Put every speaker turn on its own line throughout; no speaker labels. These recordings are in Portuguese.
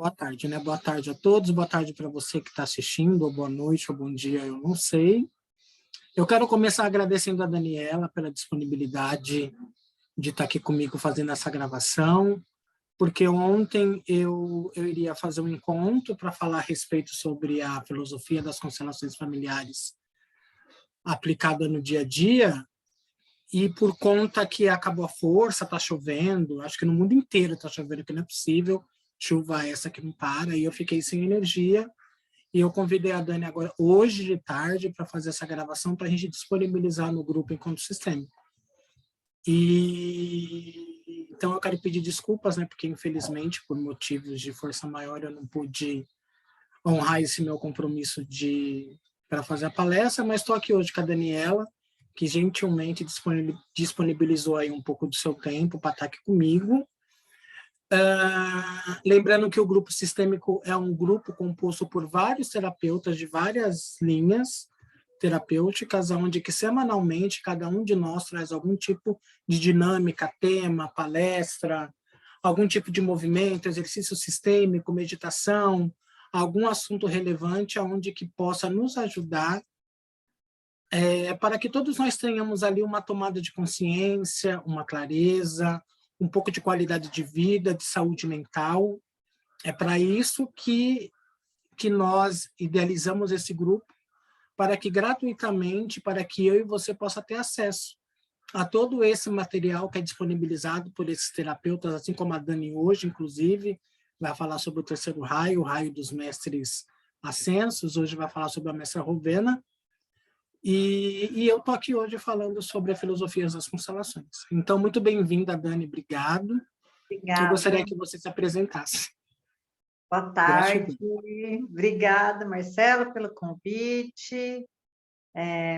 Boa tarde, né? Boa tarde a todos, boa tarde para você que está assistindo, ou boa noite, ou bom dia, eu não sei. Eu quero começar agradecendo a Daniela pela disponibilidade de estar aqui comigo fazendo essa gravação, porque ontem eu iria fazer um encontro para falar a respeito sobre a filosofia das constelações familiares aplicada no dia a dia, e por conta que acabou a força, está chovendo, acho que no mundo inteiro está chovendo, que não é possível, chuva essa que não para, e eu fiquei sem energia, e eu convidei a Dani agora, hoje de tarde, para fazer essa gravação, para a gente disponibilizar no grupo Encontro Sistêmico. E então eu quero pedir desculpas, né, porque infelizmente, por motivos de força maior, eu não pude honrar esse meu compromisso para fazer a palestra, mas estou aqui hoje com a Daniela, que gentilmente disponibilizou aí um pouco do seu tempo para estar aqui comigo. Lembrando que o grupo sistêmico é um grupo composto por vários terapeutas de várias linhas terapêuticas, onde que semanalmente cada um de nós traz algum tipo de dinâmica, tema, palestra, algum tipo de movimento, exercício sistêmico, meditação, algum assunto relevante aonde que possa nos ajudar para que todos nós tenhamos ali uma tomada de consciência, uma clareza, um pouco de qualidade de vida, de saúde mental. É para isso que nós idealizamos esse grupo, para que gratuitamente, para que eu e você possa ter acesso a todo esse material que é disponibilizado por esses terapeutas, assim como a Dani hoje, inclusive, vai falar sobre o terceiro raio, o raio dos mestres ascensos, hoje vai falar sobre a mestra Rovena, e eu estou aqui hoje falando sobre a filosofia das constelações. Então, muito bem-vinda, Dani, obrigado. Eu gostaria
Obrigada.
que você se apresentasse.
Boa tarde.
Gratidão.
Obrigada, Marcelo, pelo convite.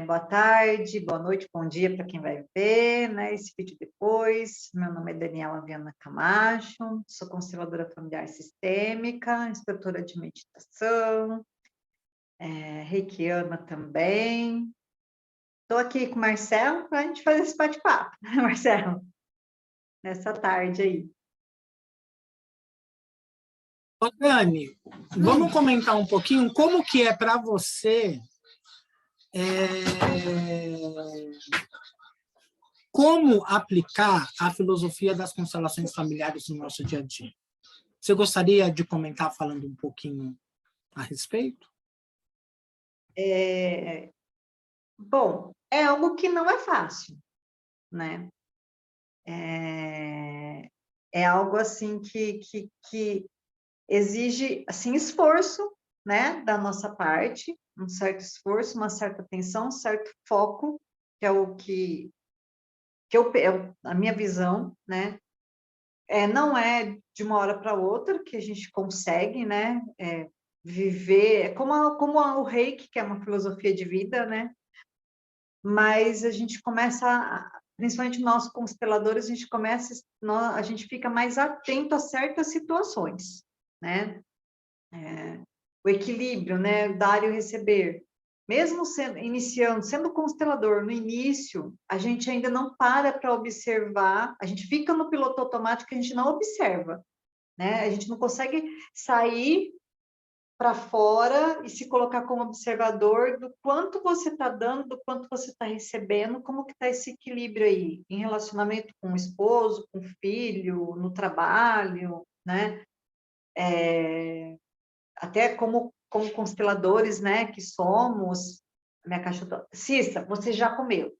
Boa tarde, boa noite, bom dia para quem vai ver, né, esse vídeo depois. Meu nome é Daniela Viana Camacho, sou consteladora familiar sistêmica, instrutora de meditação, reikiana também. Estou aqui com o Marcelo para a gente fazer esse bate-papo, né, Marcelo? Nessa tarde aí.
Ô, Dani, vamos comentar um pouquinho como que é para você como aplicar a filosofia das constelações familiares no nosso dia a dia. Você gostaria de comentar falando um pouquinho a respeito?
Bom, é algo que não é fácil, né? É algo assim que exige assim esforço, né, da nossa parte, um certo esforço, uma certa atenção, um certo foco, que é o que a minha visão, né? Não é de uma hora para outra que a gente consegue, né, viver como o Reiki, que é uma filosofia de vida, né? Mas a gente começa, principalmente nós consteladores, a gente fica mais atento a certas situações, né? O equilíbrio, né? Dar e receber. Mesmo sendo constelador no início, a gente ainda não para observar, a gente fica no piloto automático, a gente não observa, né? A gente não consegue sair para fora e se colocar como observador do quanto você está dando, do quanto você está recebendo, como que está esse equilíbrio aí, em relacionamento com o esposo, com o filho, no trabalho, né? Até como consteladores, né, que somos, minha cachorra, Cissa, você já comeu.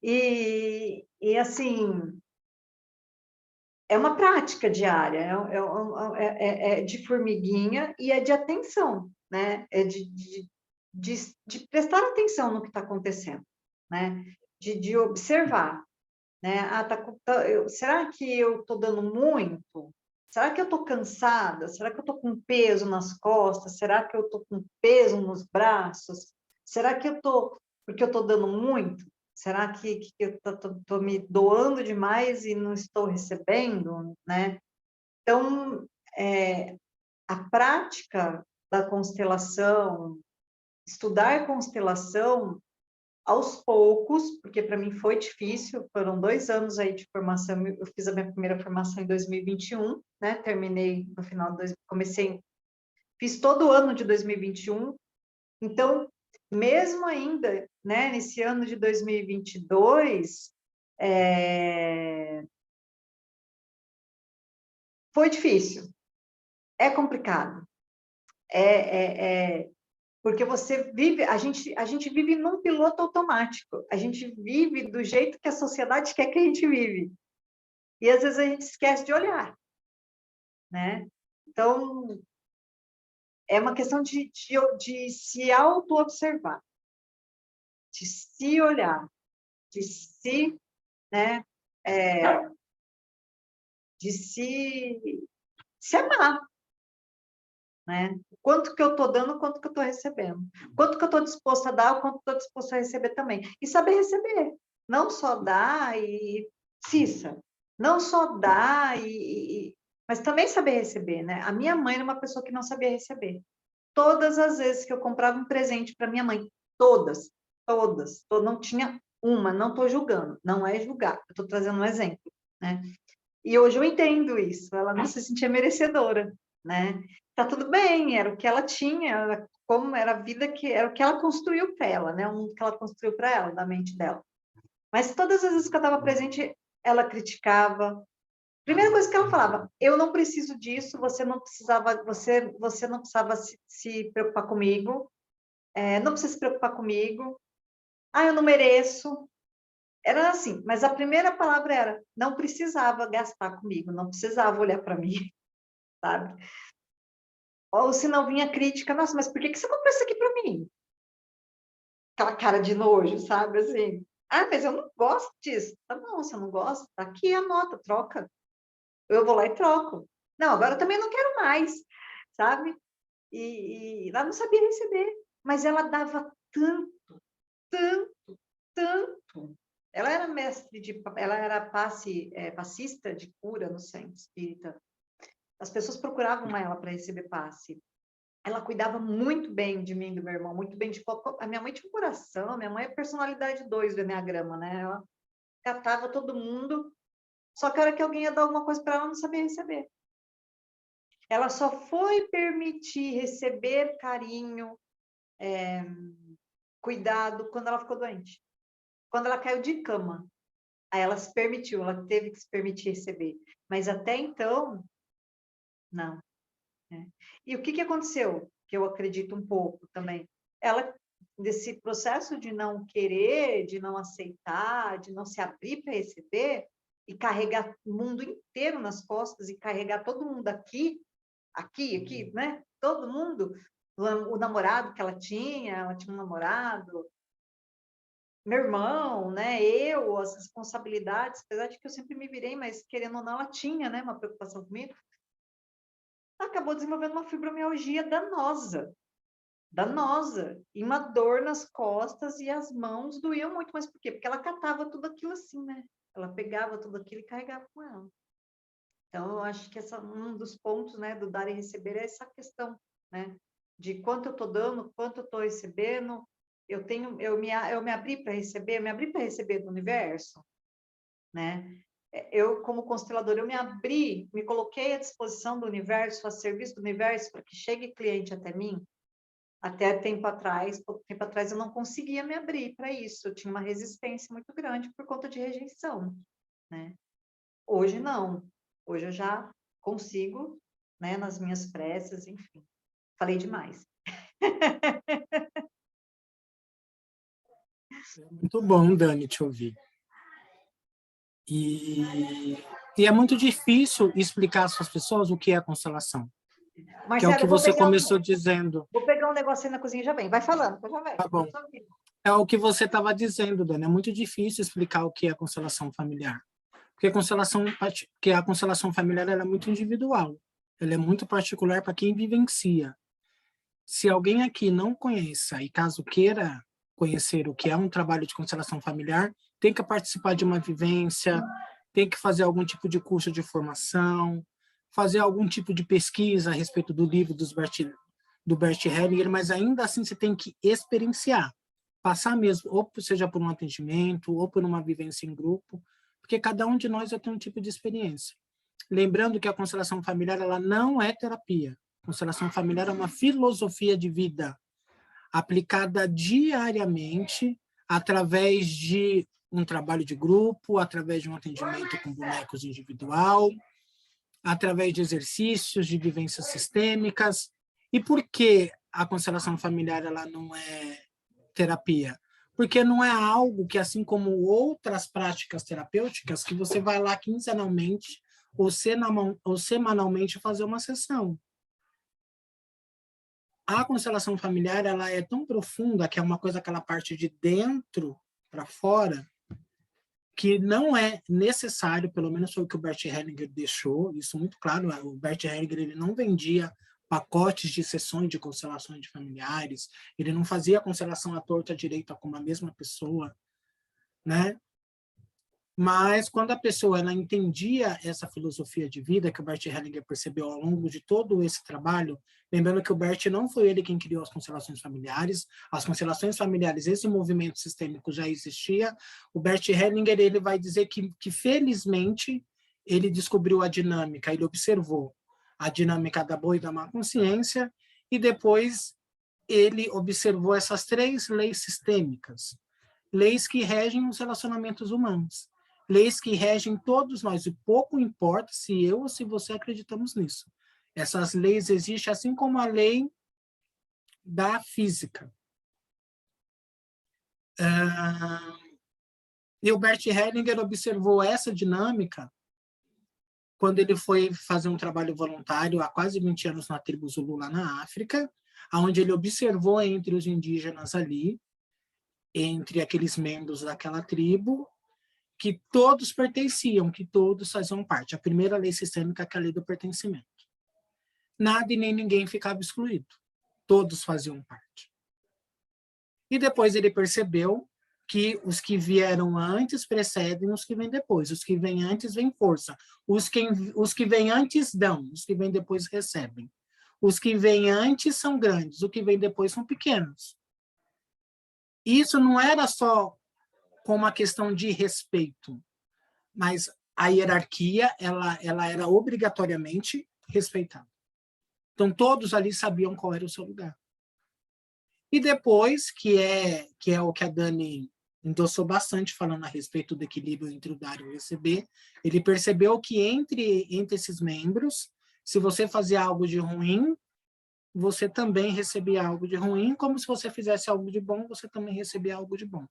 E assim, é uma prática diária, é de formiguinha e é de atenção, né? É de prestar atenção no que está acontecendo, né? De observar, né? Será que eu estou dando muito? Será que eu estou cansada? Será que eu estou com peso nas costas? Será que eu estou com peso nos braços? Será que eu estou porque eu estou dando muito? Será que eu estou me doando demais e não estou recebendo, né? Então, a prática da constelação, estudar constelação, aos poucos, porque para mim foi difícil, foram 2 anos aí de formação, eu fiz a minha primeira formação em 2021, né? Terminei no final de fiz todo o ano de 2021, então, mesmo ainda, né, nesse ano de 2022, foi difícil, é complicado, porque você vive, a gente vive num piloto automático, a gente vive do jeito que a sociedade quer que a gente vive, e às vezes a gente esquece de olhar, né? Então, é uma questão de se auto-observar, de se olhar, de se, né, de se amar, né? Quanto que eu estou dando, quanto que eu estou recebendo. Quanto que eu estou disposta a dar, quanto estou disposta a receber também. E saber receber. Não só dar e cissa. Não só dar mas também saber receber, né? A minha mãe era uma pessoa que não sabia receber. Todas as vezes que eu comprava um presente para minha mãe, todas, não tinha uma, não estou julgando, não é julgar, eu estou trazendo um exemplo, né? E hoje eu entendo isso, ela não se sentia merecedora, né? Tá tudo bem, era o que ela tinha, como era a vida que era o que ela construiu para ela, né? O mundo que ela construiu para ela, da mente dela. Mas todas as vezes que eu estava presente, ela criticava. Primeira coisa que ela falava, eu não preciso disso, você não precisava, você não precisava se preocupar comigo, não precisa se preocupar comigo. Ah, eu não mereço. Era assim, mas a primeira palavra era, não precisava gastar comigo, não precisava olhar para mim, sabe? Ou se não vinha crítica, nossa, mas por que você comprou isso aqui para mim? Aquela cara de nojo, sabe? Assim, ah, mas eu não gosto disso. Tá bom, você não gosta? Tá aqui a nota, troca. Eu vou lá e troco. Não, agora eu também não quero mais, sabe? E ela não sabia receber, mas ela dava tanto, tanto, tanto. Ela era mestre ela era passista de cura no centro espírita. As pessoas procuravam ela para receber passe. Ela cuidava muito bem de mim e do meu irmão, muito bem de a minha mãe tinha um coração, minha mãe é personalidade 2 do Enneagrama, né? Ela catava todo mundo, só que a hora que alguém ia dar alguma coisa para ela, não sabia receber. Ela só foi permitir receber carinho, cuidado, quando ela ficou doente. Quando ela caiu de cama. Aí ela se permitiu, ela teve que se permitir receber. Mas até então, não. Né? E o que aconteceu? Que eu acredito um pouco também. Ela, desse processo de não querer, de não aceitar, de não se abrir para receber, e carregar o mundo inteiro nas costas, e carregar todo mundo aqui, né? Todo mundo, o namorado que ela tinha um namorado, meu irmão, né? Eu, as responsabilidades, apesar de que eu sempre me virei, mas querendo ou não, ela tinha, né? Uma preocupação comigo. Acabou desenvolvendo uma fibromialgia danosa, e uma dor nas costas, e as mãos doíam muito. Mas por quê? Porque ela catava tudo aquilo assim, né? Ela pegava tudo aquilo e carregava com ela. Então, eu acho que um dos pontos, né, do dar e receber é essa questão, né? De quanto eu estou dando, quanto eu estou recebendo. Eu me abri para receber, eu me abri para receber do universo, né? Eu, como constelador, eu me abri, me coloquei à disposição do universo, a serviço do universo, para que chegue cliente até mim. Até pouco tempo atrás, eu não conseguia me abrir para isso. Eu tinha uma resistência muito grande por conta de rejeição, né? Hoje, não. Hoje eu já consigo, né, nas minhas preces, enfim. Falei demais.
Muito bom, Dani, te ouvir. E é muito difícil explicar às pessoas o que é a constelação.
Marcelo,
que é o que você começou dizendo.
Vou pegar um negocinho na cozinha, já vem. Vai falando, já vem.
Tá bom. É o que você estava dizendo, Dani. É muito difícil explicar o que é a constelação familiar. Porque a constelação familiar ela é muito individual. Ela é muito particular para quem vivencia. Se alguém aqui não conheça, e caso queira conhecer o que é um trabalho de constelação familiar, tem que participar de uma vivência, tem que fazer algum tipo de curso de formação, fazer algum tipo de pesquisa a respeito do livro do Bert Hellinger, mas ainda assim você tem que experienciar. passar mesmo, ou seja por um atendimento, ou por uma vivência em grupo, porque cada um de nós vai ter um tipo de experiência. Lembrando que a constelação familiar, ela não é terapia. A constelação familiar é uma filosofia de vida aplicada diariamente através de um trabalho de grupo, através de um atendimento com bonecos individual, através de exercícios, de vivências sistêmicas. E por que a constelação familiar ela não é terapia? Porque não é algo que, assim como outras práticas terapêuticas, que você vai lá quinzenalmente ou semanalmente fazer uma sessão. A constelação familiar ela é tão profunda, que é uma coisa que ela parte de dentro para fora, que não é necessário, pelo menos foi o que o Bert Hellinger deixou, isso muito claro, o Bert Hellinger ele não vendia pacotes de sessões de constelações de familiares, ele não fazia constelação à torta direita com a mesma pessoa, né? Mas quando a pessoa ela entendia essa filosofia de vida que o Bert Hellinger percebeu ao longo de todo esse trabalho, lembrando que o Bert não foi ele quem criou as constelações familiares, esse movimento sistêmico já existia. O Bert Hellinger ele vai dizer que felizmente ele descobriu a dinâmica, ele observou a dinâmica da boa e da má consciência e depois ele observou essas 3 leis sistêmicas, leis que regem os relacionamentos humanos. Leis que regem todos nós, e pouco importa se eu ou se você acreditamos nisso. Essas leis existem assim como a lei da física. E o Bert Hellinger observou essa dinâmica quando ele foi fazer um trabalho voluntário há quase 20 anos na tribo Zulu, lá na África, onde ele observou entre os indígenas ali, entre aqueles membros daquela tribo, que todos pertenciam, que todos faziam parte. A primeira lei sistêmica é a lei do pertencimento. Nada e nem ninguém ficava excluído. Todos faziam parte. E depois ele percebeu que os que vieram antes precedem os que vêm depois. Os que vêm antes vêm força. Os que vêm antes dão, os que vêm depois recebem. Os que vêm antes são grandes, os que vêm depois são pequenos. Isso não era só com uma questão de respeito, mas a hierarquia ela era obrigatoriamente respeitada. Então, todos ali sabiam qual era o seu lugar. E depois, que é o que a Dani endossou bastante, falando a respeito do equilíbrio entre o dar e o receber, ele percebeu que entre esses membros, se você fazia algo de ruim, você também recebia algo de ruim, como se você fizesse algo de bom, você também recebia algo de bom.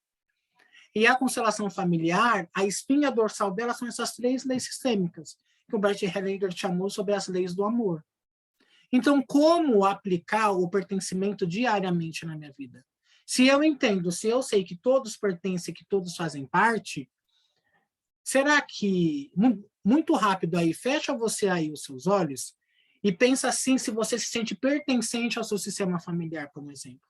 E a constelação familiar, a espinha dorsal dela são essas 3 leis sistêmicas, que o Bert Hellinger chamou sobre as leis do amor. Então, como aplicar o pertencimento diariamente na minha vida? Se eu entendo, se eu sei que todos pertencem, que todos fazem parte, será que, muito rápido aí, fecha você aí os seus olhos e pensa assim, se você se sente pertencente ao seu sistema familiar, por exemplo.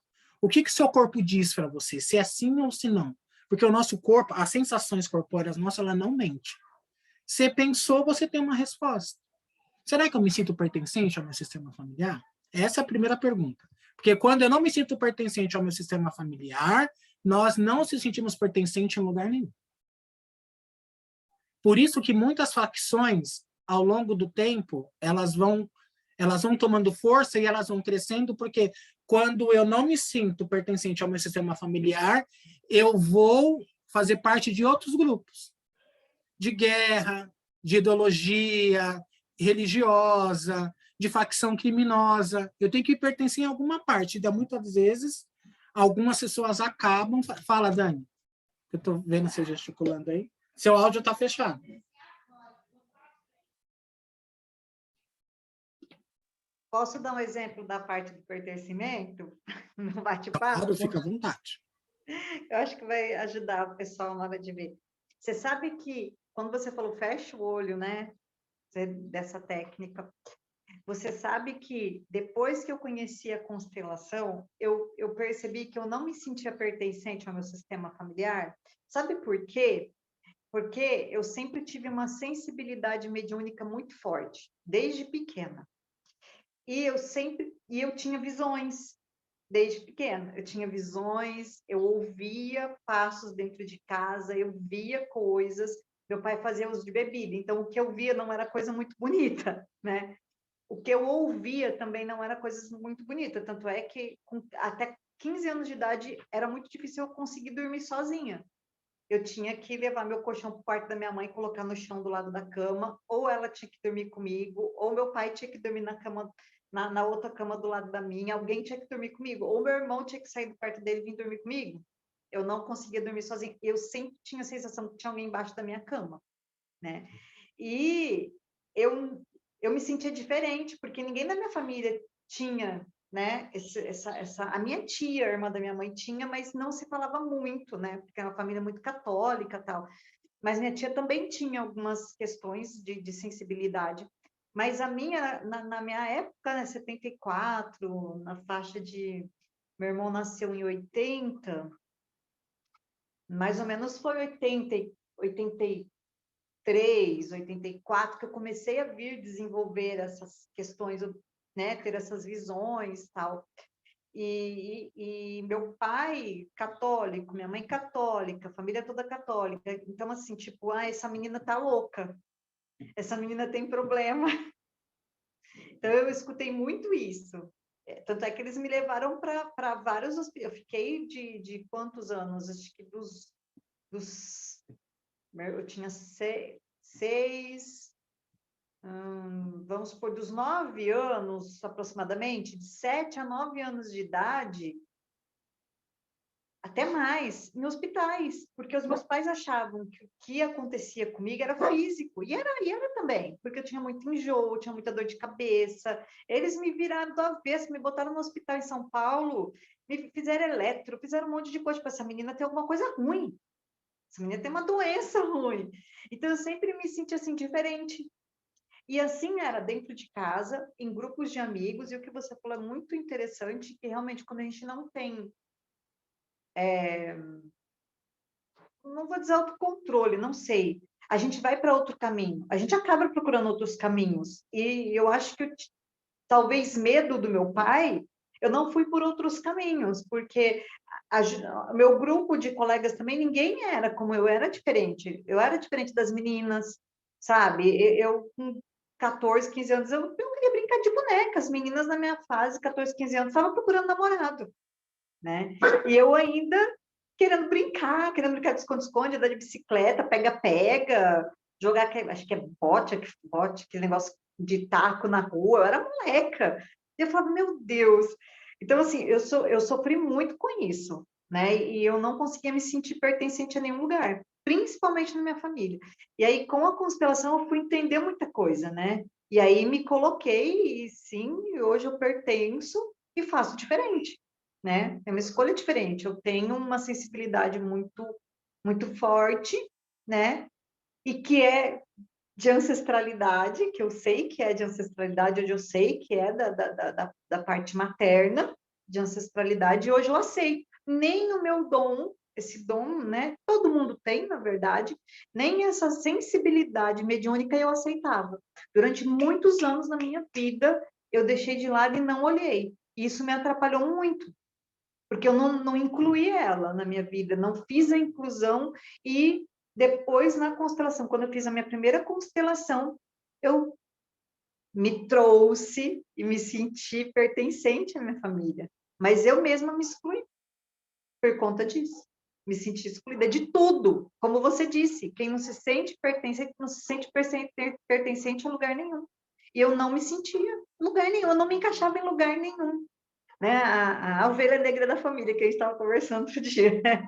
O que seu corpo diz para você? Se é sim ou se não? Porque o nosso corpo, as sensações corpóreas nossas, ela não mente. Você pensou, você tem uma resposta. Será que eu me sinto pertencente ao meu sistema familiar? Essa é a primeira pergunta. Porque quando eu não me sinto pertencente ao meu sistema familiar, nós não se sentimos pertencentes em lugar nenhum. Por isso que muitas facções, ao longo do tempo, elas vão tomando força e elas vão crescendo, porque quando eu não me sinto pertencente ao meu sistema familiar, eu vou fazer parte de outros grupos, de guerra, de ideologia religiosa, de facção criminosa. Eu tenho que pertencer em alguma parte. E muitas vezes, algumas pessoas acabam... Fala, Dani. Eu estou vendo você gesticulando aí. Seu áudio está fechado.
Posso dar um exemplo da parte do pertencimento? No bate-papo?
Claro, fica à vontade.
Eu acho que vai ajudar o pessoal na hora de ver. Você sabe que, quando você falou fecha o olho, né, dessa técnica, você sabe que, depois que eu conheci a constelação, eu percebi que eu não me sentia pertencente ao meu sistema familiar. Sabe por quê? Porque eu sempre tive uma sensibilidade mediúnica muito forte, desde pequena. E eu tinha visões desde pequena. Eu tinha visões, eu ouvia passos dentro de casa, eu via coisas. Meu pai fazia uso de bebida, então o que eu via não era coisa muito bonita, né? O que eu ouvia também não era coisas muito bonitas, tanto é que até 15 anos de idade era muito difícil eu conseguir dormir sozinha. Eu tinha que levar meu colchão para o quarto da minha mãe e colocar no chão do lado da cama, ou ela tinha que dormir comigo, ou meu pai tinha que dormir na cama, na outra cama do lado da minha, alguém tinha que dormir comigo, ou meu irmão tinha que sair do quarto dele e vir dormir comigo. Eu não conseguia dormir sozinha. Eu sempre tinha a sensação que tinha alguém embaixo da minha cama, né? E eu me sentia diferente, porque ninguém da minha família tinha, né? A minha tia, a irmã da minha mãe, tinha, mas não se falava muito, né? Porque era uma família muito católica e tal. Mas minha tia também tinha algumas questões de sensibilidade. Mas a minha, na minha época, né, 74, na faixa de... Meu irmão nasceu em 80, mais ou menos foi 83, 84, que eu comecei a vir desenvolver essas questões, né, ter essas visões, tal. E meu pai católico, minha mãe católica, família toda católica. Então, assim, tipo, essa menina tá louca, essa menina tem problema. Então, eu escutei muito isso. Tanto é que eles me levaram para vários hospitais. Eu fiquei de quantos anos? Acho que eu tinha seis, vamos supor, dos 9 anos aproximadamente, de 7 a 9 anos de idade, até mais, em hospitais, porque os meus pais achavam que o que acontecia comigo era físico, e era também, porque eu tinha muito enjoo, tinha muita dor de cabeça. Eles me viraram do avesso, me botaram no hospital em São Paulo, me fizeram eletro, fizeram um monte de coisa, tipo, essa menina tem alguma coisa ruim, essa menina tem uma doença ruim. Então, eu sempre me senti assim, diferente. E assim era dentro de casa, em grupos de amigos, e o que você falou é muito interessante, que realmente quando a gente não tem, não vou dizer autocontrole, não sei, a gente vai para outro caminho, a gente acaba procurando outros caminhos. E eu acho que talvez medo do meu pai, eu não fui por outros caminhos, porque meu grupo de colegas também, ninguém era como eu era diferente das meninas, sabe? Eu com 14, 15 anos, eu queria brincar de boneca, as meninas na minha fase, 14, 15 anos, estavam procurando namorado, né? E eu ainda querendo brincar de esconde-esconde, andar de bicicleta, pega-pega, jogar, acho que é bote, aquele negócio de taco na rua, eu era moleca. E eu falava, meu Deus. Então, assim, eu sofri muito com isso, né? E eu não conseguia me sentir pertencente a nenhum lugar, principalmente na minha família. E aí, com a constelação, eu fui entender muita coisa, né? E aí me coloquei, e sim, hoje eu pertenço e faço diferente, né? É uma escolha diferente. Eu tenho uma sensibilidade muito forte, né? E que é de ancestralidade, que eu sei que é de ancestralidade, hoje eu sei que é da parte materna, de ancestralidade, e hoje eu aceito. Nem o meu dom, esse dom, né? Todo mundo tem, na verdade, nem essa sensibilidade mediúnica eu aceitava. Durante muitos anos na minha vida, eu deixei de lado e não olhei. Isso me atrapalhou muito, porque eu não incluí ela na minha vida, não fiz a inclusão. E depois, na constelação, quando eu fiz a minha primeira constelação, eu me trouxe e me senti pertencente à minha família, mas eu mesma me excluí por conta disso. Me senti excluída de tudo, como você disse, quem não se sente pertencente, não se sente pertencente a lugar nenhum. E eu não me sentia em lugar nenhum, eu não me encaixava em lugar nenhum, né? A ovelha negra da família que a gente estava conversando outro dia, né?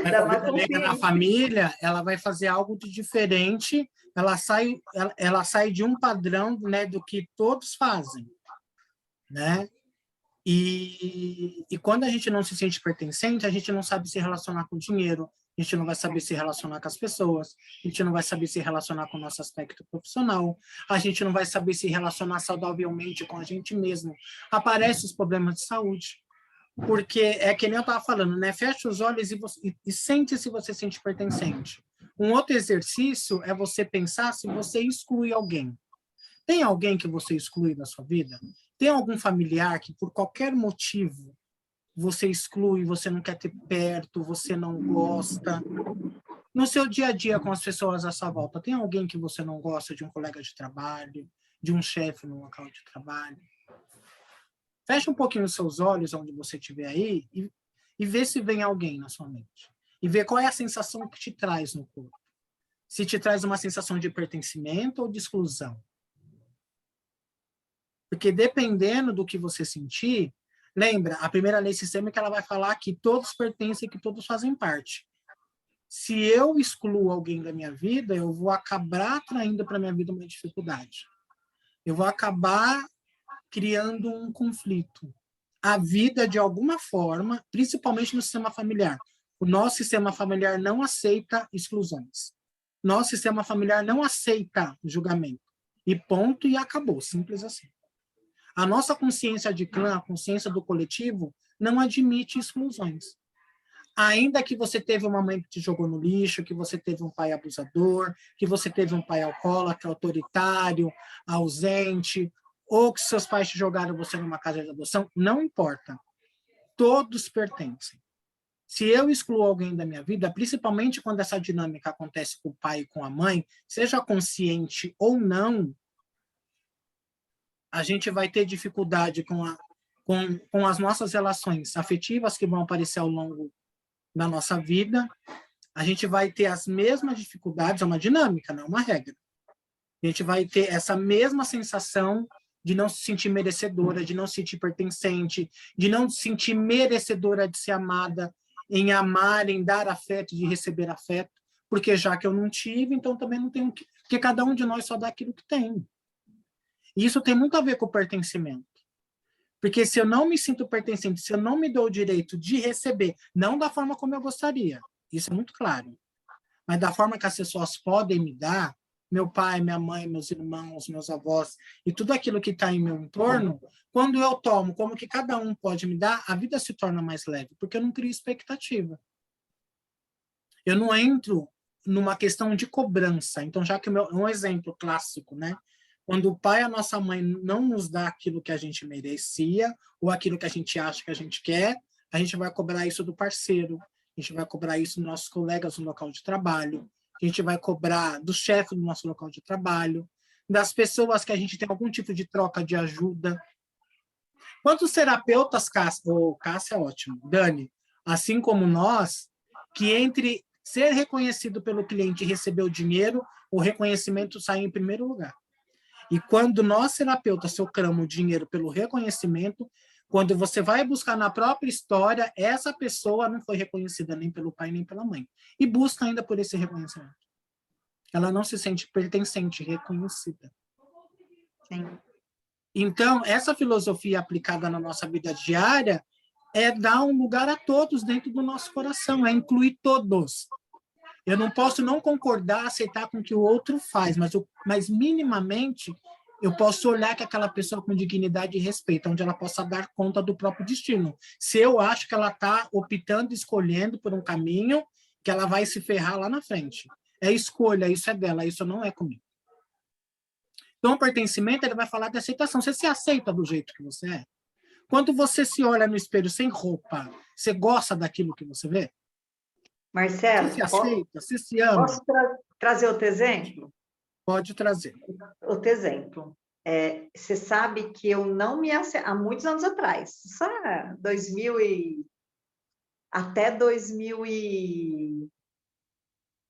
A
Da má
ovelha negra da
consciência.
família, ela vai fazer algo de diferente, ela sai de um padrão, né, do que todos fazem, né? E quando a gente não se sente pertencente, a gente não sabe se relacionar com o dinheiro, a gente não vai saber se relacionar com as pessoas, a gente não vai saber se relacionar com o nosso aspecto profissional, a gente não vai saber se relacionar saudavelmente com a gente mesmo. Aparecem os problemas de saúde, porque é que nem eu estava falando, né? Fecha os olhos e sente se você se sente pertencente. Um outro exercício é você pensar se você exclui alguém. Tem alguém que você exclui da sua vida? Tem algum familiar que, por qualquer motivo, você exclui, você não quer ter perto, você não gosta? No seu dia a dia com as pessoas à sua volta, tem alguém que você não gosta, de um colega de trabalho, de um chefe no local de trabalho? Feche um pouquinho os seus olhos, onde você estiver aí, e vê se vem alguém na sua mente. E vê qual é a sensação que te traz no corpo. Se te traz uma sensação de pertencimento ou de exclusão. Porque dependendo do que você sentir, lembra, a primeira lei sistêmica ela vai falar que todos pertencem e que todos fazem parte. Se eu excluo alguém da minha vida, eu vou acabar atraindo para a minha vida uma dificuldade. Eu vou acabar criando um conflito. A vida, de alguma forma, principalmente no sistema familiar. O nosso sistema familiar não aceita exclusões. Nosso sistema familiar não aceita julgamento. E ponto, e acabou. Simples assim. A nossa consciência de clã, a consciência do coletivo, não admite exclusões. Ainda que você teve uma mãe que te jogou no lixo, que você teve um pai abusador, que você teve um pai alcoólatra, autoritário, ausente, ou que seus pais te jogaram você numa casa de adoção, não importa. Todos pertencem. Se eu excluo alguém da minha vida, principalmente quando essa dinâmica acontece com o pai e com a mãe, seja consciente ou não, a gente vai ter dificuldade com as nossas relações afetivas que vão aparecer ao longo da nossa vida. A gente vai ter as mesmas dificuldades, é uma dinâmica, não é uma regra. A gente vai ter essa mesma sensação de não se sentir merecedora, de não se sentir pertencente, de não se sentir merecedora de ser amada, em amar, em dar afeto, de receber afeto, porque já que eu não tive, então também não tenho que... Porque cada um de nós só dá aquilo que tem. E isso tem muito a ver com o pertencimento. Porque se eu não me sinto pertencente, se eu não me dou o direito de receber, não da forma como eu gostaria, isso é muito claro, mas da forma que as pessoas podem me dar, meu pai, minha mãe, meus irmãos, meus avós, e tudo aquilo que está em meu entorno, quando eu tomo como que cada um pode me dar, a vida se torna mais leve, porque eu não crio expectativa. Eu não entro numa questão de cobrança. Então, já que um exemplo clássico, né? Quando o pai e a nossa mãe não nos dá aquilo que a gente merecia, ou aquilo que a gente acha que a gente quer, a gente vai cobrar isso do parceiro, a gente vai cobrar isso dos nossos colegas no local de trabalho, a gente vai cobrar do chefe do nosso local de trabalho, das pessoas que a gente tem algum tipo de troca de ajuda. Quantos terapeutas, Cássia é ótimo, Dani, assim como nós, que entre ser reconhecido pelo cliente e receber o dinheiro, o reconhecimento sai em primeiro lugar. E quando nós, terapeutas, trocamos o dinheiro pelo reconhecimento, quando você vai buscar na própria história, essa pessoa não foi reconhecida nem pelo pai nem pela mãe. E busca ainda por esse reconhecimento. Ela não se sente pertencente, reconhecida.
Sim.
Então, essa filosofia aplicada na nossa vida diária é dar um lugar a todos dentro do nosso coração, é incluir todos. Eu não posso não concordar, aceitar com o que o outro faz, mas minimamente eu posso olhar que aquela pessoa com dignidade e respeito, onde ela possa dar conta do próprio destino. Se eu acho que ela está optando, escolhendo por um caminho, que ela vai se ferrar lá na frente. É escolha, isso é dela, isso não é comigo. Então, o pertencimento, ele vai falar de aceitação. Você se aceita do jeito que você é? Quando você se olha no espelho sem roupa, você gosta daquilo que você vê?
Marcelo,
Você se aceita? Você se ama?
posso trazer outro exemplo?
Pode trazer.
Outro exemplo. Você sabe que eu não me há muitos anos atrás, sabe? 2000 e até 2000 e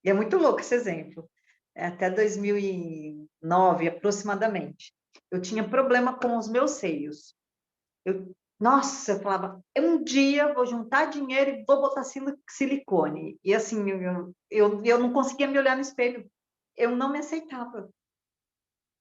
é muito louco esse exemplo. Até 2009 aproximadamente. Eu tinha problema com os meus seios. Nossa, eu falava, um dia vou juntar dinheiro e vou botar silicone. E assim, eu não conseguia me olhar no espelho. Eu não me aceitava.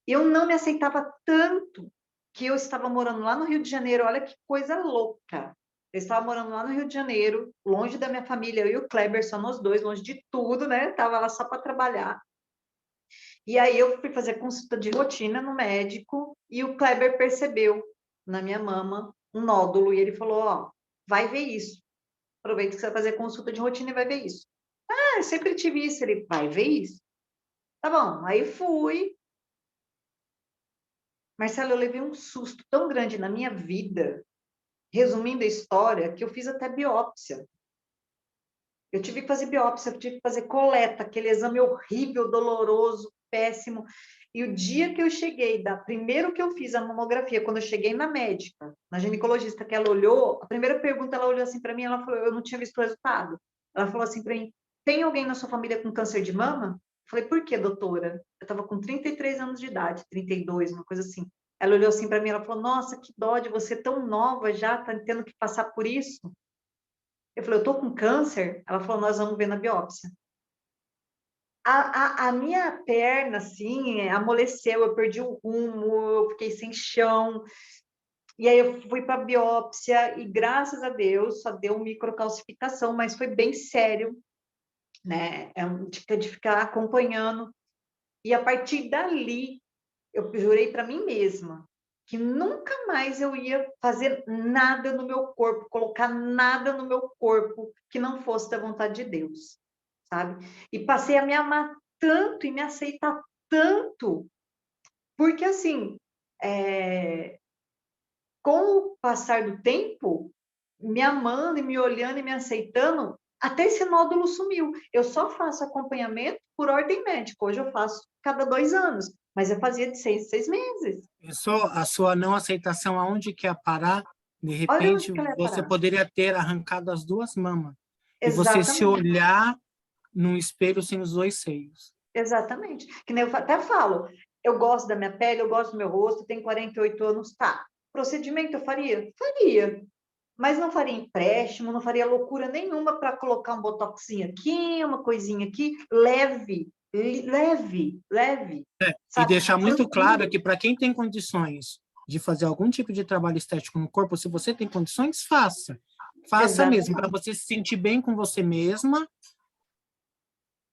Eu não me aceitava tanto que eu estava morando lá no Rio de Janeiro. Olha que coisa louca. Eu estava morando lá no Rio de Janeiro, longe da minha família, eu e o Kleber, só nós dois, longe de tudo, né? Estava lá só para trabalhar. E aí eu fui fazer consulta de rotina no médico e o Kleber percebeu na minha mama um nódulo e ele falou, ó, vai ver isso. Aproveita que você vai fazer consulta de rotina e vai ver isso. Ah, eu sempre tive isso. Ele, vai ver isso. Tá bom, aí fui. Marcelo, eu levei um susto tão grande na minha vida, resumindo a história, que eu fiz até biópsia. Eu tive que fazer biópsia, eu tive que fazer coleta, aquele exame horrível, doloroso, péssimo. E o dia que eu cheguei, primeiro que eu fiz a mamografia, quando eu cheguei na médica, na ginecologista, que ela olhou, a primeira pergunta, ela olhou assim para mim, ela falou, eu não tinha visto o resultado. Ela falou assim para mim, tem alguém na sua família com câncer de mama? Eu falei, por quê, doutora? Eu estava com 33 anos de idade, 32, uma coisa assim. Ela olhou assim para mim, ela falou, nossa, que dó de você tão nova já, tá tendo que passar por isso. Eu falei, eu tô com câncer? Ela falou, nós vamos ver na biópsia. A minha perna, assim, amoleceu, eu perdi o rumo, eu fiquei sem chão. E aí eu fui para a biópsia e, graças a Deus, só deu microcalcificação, mas foi bem sério, né? De ficar acompanhando. E a partir dali, eu jurei para mim mesma que nunca mais eu ia fazer nada no meu corpo, colocar nada no meu corpo que não fosse da vontade de Deus, sabe? E passei a me amar tanto e me aceitar tanto, porque assim, com o passar do tempo, me amando e me olhando e me aceitando, até esse nódulo sumiu. Eu só faço acompanhamento por ordem médica. Hoje eu faço cada 2 anos, mas eu fazia de 6 meses.
Isso, a sua não aceitação, aonde que ia parar? De
Olha onde
repente,
que ela ia
você
parar.
poderia ter arrancado as duas mamas e você se
Exatamente,
olhar num espelho sem os dois seios.
exatamente. Que nem eu até falo, eu gosto da minha pele, eu gosto do meu rosto, tenho 48 anos, tá. Procedimento eu faria? Faria. Mas não faria empréstimo, não faria loucura nenhuma para colocar um botoxinho aqui, uma coisinha aqui, leve, leve, leve,
E
sabe?
deixar muito claro
Tranquilo.
que para quem tem condições de fazer algum tipo de trabalho estético no corpo, se você tem condições, faça. Faça mesmo, para
Exatamente.
você se sentir bem com você mesma.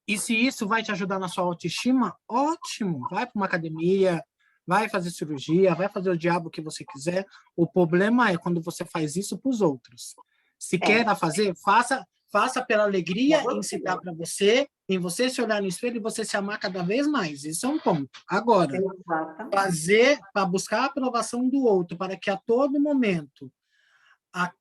E se isso vai te ajudar na sua autoestima, ótimo. Vai para uma academia, vai fazer cirurgia, vai fazer o diabo que você quiser. O problema é quando você faz isso para os outros. Se quer
É,
fazer, faça pela
pra
alegria em se dar
você.
para você, em você se olhar no espelho e você se amar cada vez mais. Isso é um ponto. Agora,
Exatamente.
fazer para buscar a aprovação do outro, para que a todo momento, a,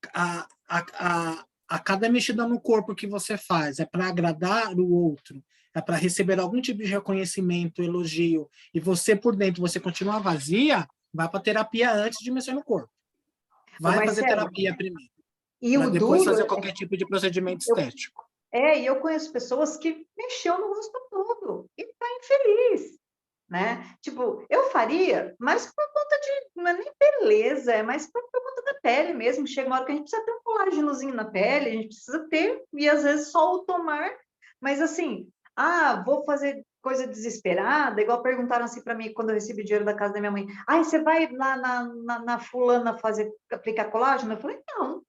a cada mexida no corpo que você faz é para agradar o outro, é para receber algum tipo de reconhecimento, elogio, e você por dentro você continua vazia, vai para terapia antes de mexer no corpo.
Ô,
Vai fazer
Marcelo,
terapia primeiro,
e
para
o
depois
duro
fazer
é
qualquer tipo de procedimento
eu,
estético.
e eu conheço pessoas que mexeu no rosto todo e tá infeliz, né? Tipo, eu faria, mas por conta de, não é nem beleza, é mais por conta da pele mesmo. Chega uma hora que a gente precisa ter um colágenozinho na pele, a gente precisa ter, e às vezes só o tomar, mas assim, vou fazer coisa desesperada, igual perguntaram assim para mim quando eu recebi dinheiro da casa da minha mãe, você vai lá na fulana aplicar colágeno? Eu falei, não.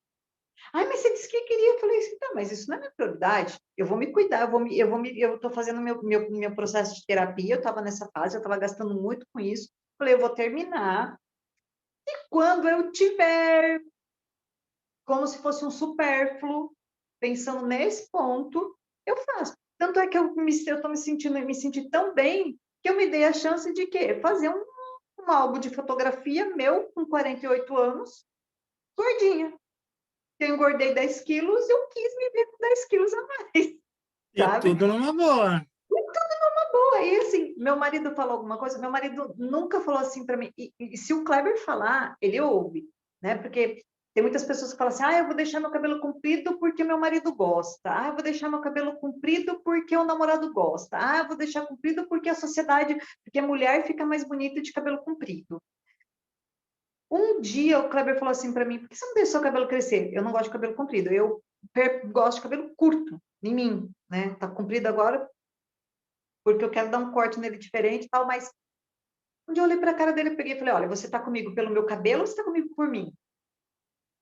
Mas você disse que queria. Eu falei assim, tá, mas isso não é minha prioridade. Eu vou me cuidar, eu tô fazendo meu processo de terapia, eu estava nessa fase, eu estava gastando muito com isso. Falei, eu vou terminar. E quando eu tiver, como se fosse um supérfluo, pensando nesse ponto, eu faço. Tanto é que eu tô me senti tão bem que eu me dei a chance de quê? Fazer um álbum de fotografia meu com 48 anos, gordinha. Eu engordei 10 quilos, eu quis me ver com 10 quilos a mais,
E
sabe?
tudo numa boa.
Pô, aí assim, meu marido falou alguma coisa, meu marido nunca falou assim para mim, e se o Kleber falar, ele ouve, né? Porque tem muitas pessoas que falam assim, eu vou deixar meu cabelo comprido porque meu marido gosta, eu vou deixar meu cabelo comprido porque o namorado gosta, eu vou deixar comprido porque a sociedade, porque a mulher fica mais bonita de cabelo comprido. Um dia o Kleber falou assim para mim, por que você não deixa seu cabelo crescer? Eu não gosto de cabelo comprido, eu gosto de cabelo curto, em mim, né? Tá comprido agora porque eu quero dar um corte nele diferente e tal, mas um dia eu olhei para a cara dele e peguei e falei, olha, você tá comigo pelo meu cabelo ou você tá comigo por mim?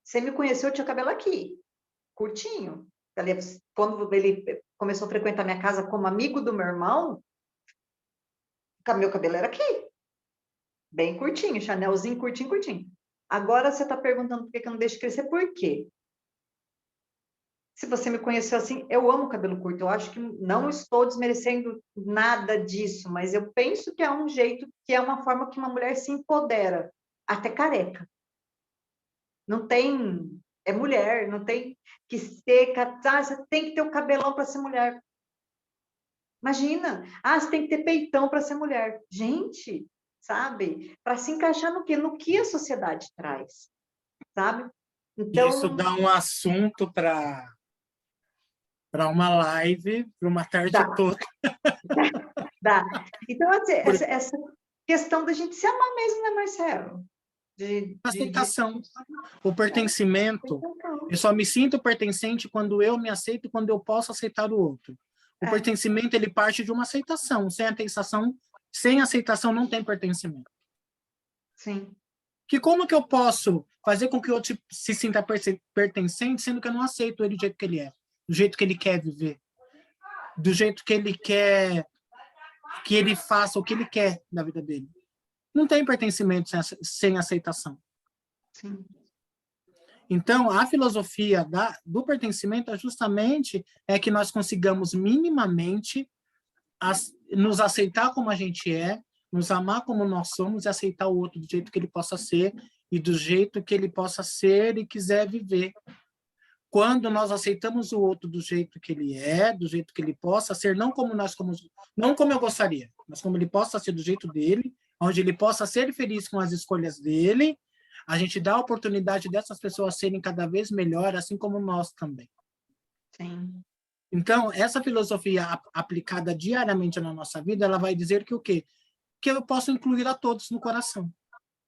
Você me conheceu, eu tinha cabelo aqui, curtinho. Quando ele começou a frequentar minha casa como amigo do meu irmão, meu cabelo era aqui, bem curtinho, Chanelzinho, curtinho, curtinho. Agora você está perguntando por que eu não deixo crescer, por quê? se você me conheceu assim, eu amo cabelo curto. Eu acho que não estou desmerecendo nada disso, mas eu penso que é um jeito, que é uma forma que uma mulher se empodera, até careca. Não tem, é mulher, não tem que ser, você tem que ter o cabelão para ser mulher. Imagina, você tem que ter peitão para ser mulher. Gente, sabe? Para se encaixar no quê? No que a sociedade traz, sabe?
Isso
Então,
dá um assunto para uma live, para uma tarde
dá,
toda.
dá. Então, assim,
Por
essa questão da gente se amar mesmo, né, Marcelo? De
aceitação, o pertencimento. Eu só me sinto pertencente quando eu me aceito, quando eu posso aceitar o outro. O
é,
pertencimento, ele parte de uma aceitação. Sem aceitação não tem pertencimento.
sim,
Que como que eu posso fazer com que o outro se sinta pertencente, sendo que eu não aceito ele do jeito que ele é, do jeito que ele quer viver, do jeito que ele quer que ele faça o que ele quer na vida dele? Não tem pertencimento sem aceitação.
sim,
Então, a filosofia do pertencimento é justamente que nós consigamos minimamente nos aceitar como a gente é, nos amar como nós somos e aceitar o outro do jeito que ele possa ser e do jeito que ele possa ser e quiser viver. Quando nós aceitamos o outro do jeito que ele é, do jeito que ele possa ser, não como eu gostaria, mas como ele possa ser do jeito dele, onde ele possa ser feliz com as escolhas dele, a gente dá a oportunidade dessas pessoas serem cada vez melhor, assim como nós também.
sim,
Então, essa filosofia aplicada diariamente na nossa vida, ela vai dizer que o quê? Que eu posso incluir a todos no coração.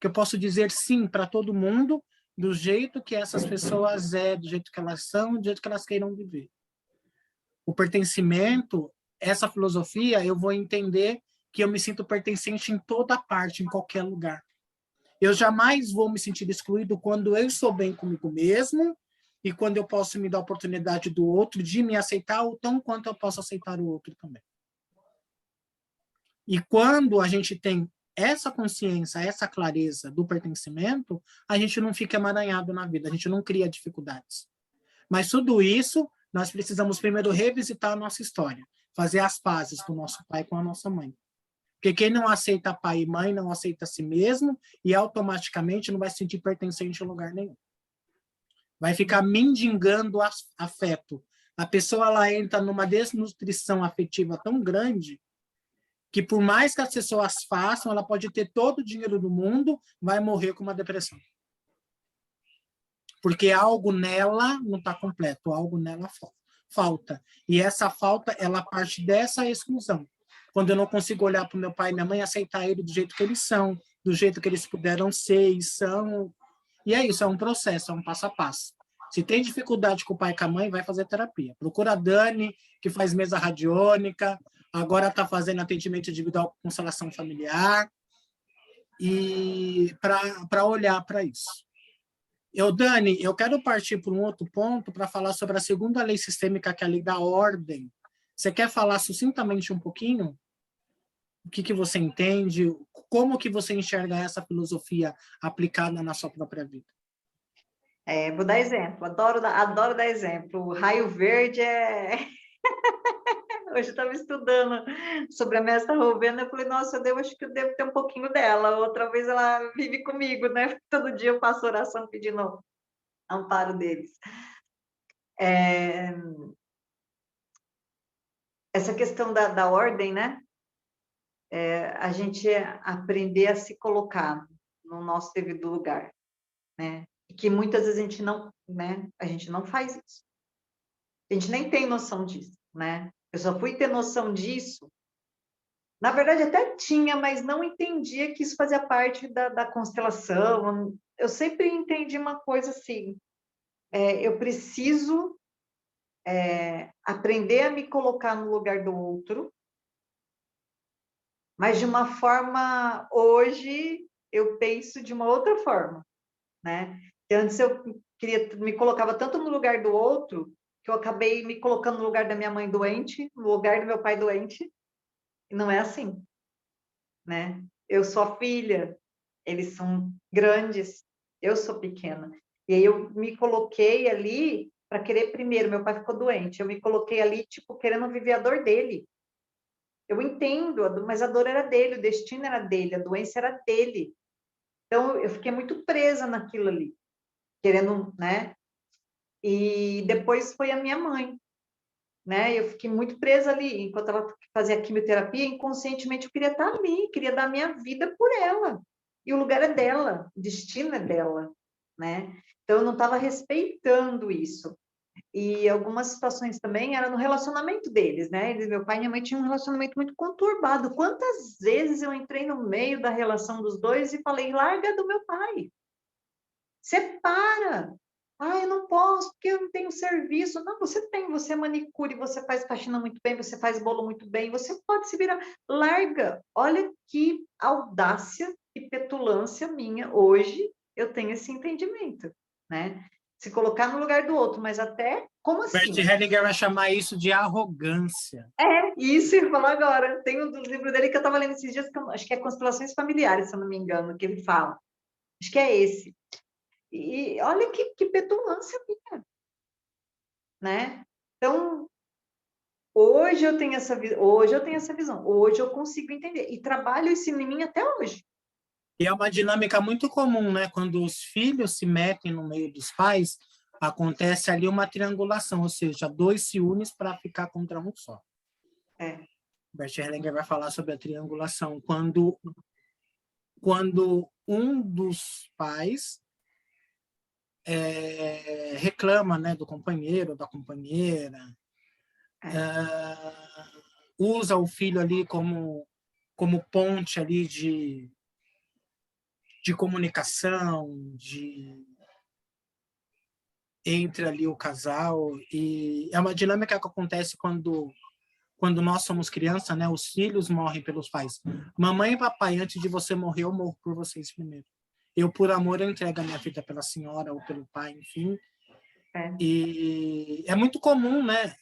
Que eu posso dizer sim para todo mundo, do jeito que essas pessoas do jeito que elas são, do jeito que elas queiram viver. O pertencimento, essa filosofia, eu vou entender que eu me sinto pertencente em toda parte, em qualquer lugar. Eu jamais vou me sentir excluído quando eu estou bem comigo mesmo e quando eu posso me dar a oportunidade do outro de me aceitar o tão quanto eu posso aceitar o outro também. E quando a gente tem essa consciência, essa clareza do pertencimento, a gente não fica emaranhado na vida, a gente não cria dificuldades. Mas tudo isso, nós precisamos primeiro revisitar a nossa história, fazer as pazes com o nosso pai e com a nossa mãe. Porque quem não aceita pai e mãe não aceita a si mesmo e automaticamente não vai se sentir pertencente a lugar nenhum. Vai ficar mendigando afeto. A pessoa ela entra numa desnutrição afetiva tão grande que por mais que as pessoas façam, ela pode ter todo o dinheiro do mundo, vai morrer com uma depressão. Porque algo nela não está completo, algo nela falta. E essa falta, ela parte dessa exclusão. Quando eu não consigo olhar para o meu pai e minha mãe, aceitar ele do jeito que eles são, do jeito que eles puderam ser e são. E é isso, é um processo, é um passo a passo. Se tem dificuldade com o pai e com a mãe, vai fazer terapia. Procura a Dani, que faz mesa radiônica, agora está fazendo atendimento individual com constelação familiar, e para olhar para isso. Dani, eu quero partir para um outro ponto para falar sobre a segunda lei sistêmica, que é a lei da ordem. Você quer falar sucintamente um pouquinho? O que você entende? Como que você enxerga essa filosofia aplicada na sua própria vida?
vou dar exemplo, adoro dar exemplo. O raio verde é... Hoje eu estava estudando sobre a mestra Rovena, eu falei, nossa, acho que eu devo ter um pouquinho dela. Outra vez ela vive comigo, né? Todo dia eu faço oração pedindo amparo deles. Essa questão da ordem, né? A gente aprender a se colocar no nosso devido lugar, né? E que muitas vezes a gente não, né? A gente não faz isso. A gente nem tem noção disso, né? Eu só fui ter noção disso. Na verdade, até tinha, mas não entendia que isso fazia parte da constelação. Eu sempre entendi uma coisa assim: eu preciso aprender a me colocar no lugar do outro, mas de uma forma, hoje, eu penso de uma outra forma, né? E antes eu me colocava tanto no lugar do outro, que eu acabei me colocando no lugar da minha mãe doente, no lugar do meu pai doente, e não é assim, né? Eu sou a filha, eles são grandes, eu sou pequena. E aí eu me coloquei ali para querer primeiro. Meu pai ficou doente, eu me coloquei ali, tipo, querendo viver a dor dele. Eu entendo, mas a dor era dele, o destino era dele, a doença era dele. Então, eu fiquei muito presa naquilo ali, querendo, né? E depois foi a minha mãe, né? Eu fiquei muito presa ali, enquanto ela fazia quimioterapia, inconscientemente eu queria estar ali, queria dar minha vida por ela. E o lugar é dela, o destino é dela, né? Então, eu não estava respeitando isso. E algumas situações também era no relacionamento deles, né? Meu pai e minha mãe tinham um relacionamento muito conturbado. Quantas vezes eu entrei no meio da relação dos dois e falei, larga do meu pai, separa. Ah, eu não posso, porque eu não tenho serviço. Não, você tem, você é manicure, você faz faxina muito bem, você faz bolo muito bem, você pode se virar. Larga. Olha que audácia e petulância minha. Hoje eu tenho esse entendimento, né? Se colocar no lugar do outro, mas até como
Bert
assim?
Hellinger vai chamar isso de arrogância.
É, isso eu falo agora. Tem um dos livros dele que eu estava lendo esses dias, que acho que é Constelações Familiares, se eu não me engano, que ele fala. Acho que é esse. E olha que petulância minha, né? Então, hoje eu tenho essa visão, hoje eu consigo entender. E trabalho isso em mim até hoje.
E é uma dinâmica muito comum, né? Quando os filhos se metem no meio dos pais, acontece ali uma triangulação, ou seja, dois se unem para ficar contra um só.
É.
Bert Hellinger vai falar sobre a triangulação, quando um dos pais reclama, né, do companheiro, da companheira, usa o filho ali como ponte ali de comunicação, entre ali o casal, e é uma dinâmica que acontece quando nós somos criança, né? Os filhos morrem pelos pais. Mamãe e papai, antes de você morrer, eu morro por vocês primeiro. Eu, por amor, eu entrego a minha vida pela senhora ou pelo pai, enfim.
É.
E é muito comum, né?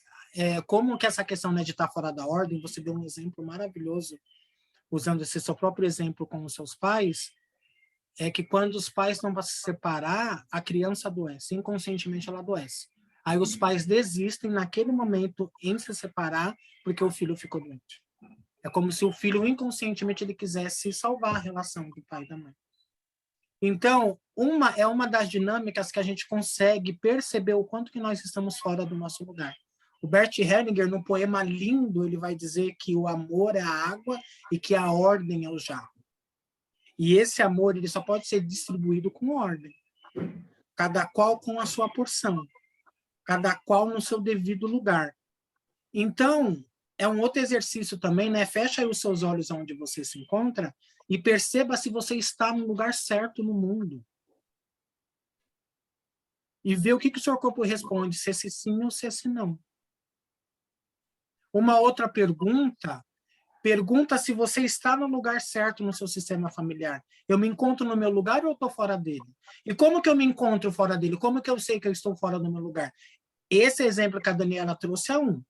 Como que essa questão, né, de estar fora da ordem, você deu um exemplo maravilhoso, usando esse seu próprio exemplo com os seus pais, é que quando os pais não vão se separar, a criança adoece, inconscientemente ela adoece. Aí os pais desistem naquele momento em se separar porque o filho ficou doente. É como se o filho inconscientemente ele quisesse salvar a relação do pai e da mãe. Então, uma das dinâmicas que a gente consegue perceber o quanto que nós estamos fora do nosso lugar. O Bert Hellinger, no poema lindo, ele vai dizer que o amor é a água e que a ordem é o jarro. E esse amor ele só pode ser distribuído com ordem. Cada qual com a sua porção. Cada qual no seu devido lugar. Então, é um outro exercício também, né? Fecha aí os seus olhos onde você se encontra e perceba se você está no lugar certo no mundo. E vê o que o seu corpo responde, se esse sim ou se esse não. Uma outra pergunta se você está no lugar certo no seu sistema familiar. Eu me encontro no meu lugar ou eu estou fora dele? E como que eu me encontro fora dele? Como que eu sei que eu estou fora do meu lugar? Esse exemplo que a Daniela trouxe é um.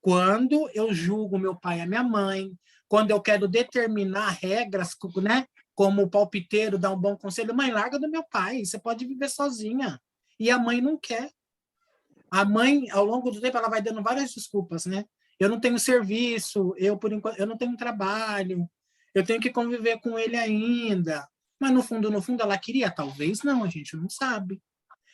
Quando eu julgo meu pai e a minha mãe, quando eu quero determinar regras, né? Como o palpiteiro dá um bom conselho, mãe, larga do meu pai, você pode viver sozinha. E a mãe não quer. A mãe, ao longo do tempo, ela vai dando várias desculpas, né? Eu não tenho serviço, por enquanto, eu não tenho trabalho, eu tenho que conviver com ele ainda. Mas no fundo, ela queria? Talvez não, a gente não sabe.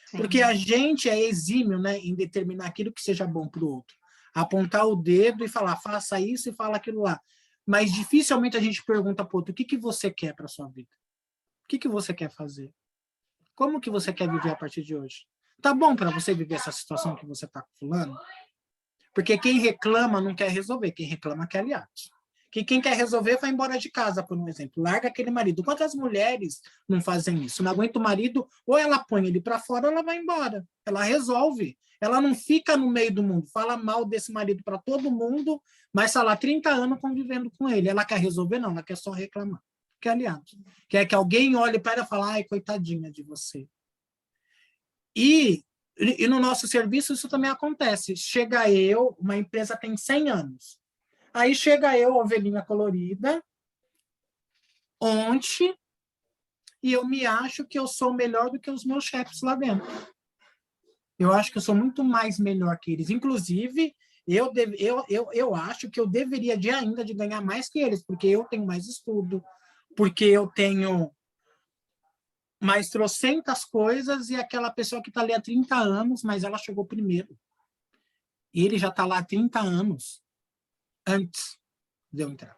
Sim.
Porque a gente é exímio, né, em determinar aquilo que seja bom para o outro. Apontar o dedo e falar, faça isso e fala aquilo lá. Mas dificilmente a gente pergunta para o outro, o que você quer para a sua vida? O que você quer fazer? Como que você quer viver a partir de hoje? Tá bom para você viver essa situação que você está com fulano? Porque quem reclama não quer resolver, quem reclama quer aliados. Que quem quer resolver vai embora de casa, por um exemplo. Larga aquele marido. Quantas mulheres não fazem isso? Não aguenta o marido, ou ela põe ele para fora ou ela vai embora. Ela resolve. Ela não fica no meio do mundo. Fala mal desse marido para todo mundo, mas está lá 30 anos convivendo com ele. Ela quer resolver? Não, ela quer só reclamar. Quer aliado. Quer que alguém olhe para ela e fale, ai, coitadinha de você. E no nosso serviço isso também acontece. Chega eu, uma empresa tem 100 anos. Aí chega eu, ovelhinha colorida, ontem, e eu me acho que eu sou melhor do que os meus chefes lá dentro. Eu acho que eu sou muito mais melhor que eles. Inclusive, eu acho que eu deveria ainda de ganhar mais que eles, porque eu tenho mais estudo, porque eu tenho mais trocentas coisas e aquela pessoa que está ali há 30 anos, mas ela chegou primeiro. Ele já está lá há 30 anos antes de eu entrar.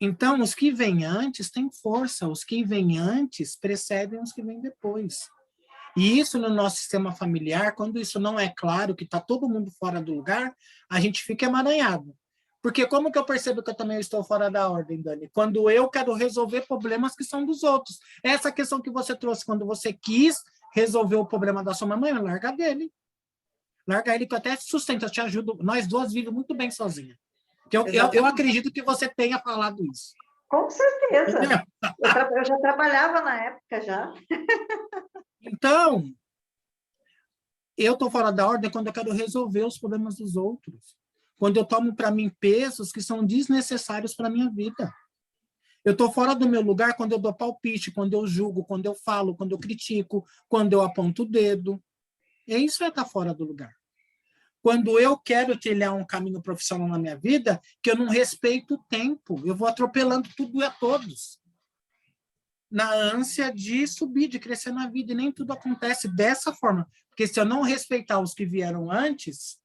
Então, os que vêm antes têm força, os que vêm antes precedem os que vêm depois. E isso no nosso sistema familiar, quando isso não é claro, que está todo mundo fora do lugar, a gente fica emaranhado. Porque como que eu percebo que eu também estou fora da ordem, Dani? Quando eu quero resolver problemas que são dos outros. Essa questão que você trouxe, quando você quis resolver o problema da sua mamãe, larga dele. Larga ele que eu até sustento, eu te ajudo. Nós duas vivemos muito bem sozinha. Eu acredito que você tenha falado isso.
Com certeza. Eu já trabalhava na época já.
Então, eu estou fora da ordem quando eu quero resolver os problemas dos outros. Quando eu tomo para mim pesos que são desnecessários para a minha vida. Eu estou fora do meu lugar quando eu dou palpite, quando eu julgo, quando eu falo, quando eu critico, quando eu aponto o dedo. E isso é estar fora do lugar. Quando eu quero trilhar um caminho profissional na minha vida, que eu não respeito o tempo, eu vou atropelando tudo e a todos. Na ânsia de subir, de crescer na vida, e nem tudo acontece dessa forma. Porque se eu não respeitar os que vieram antes,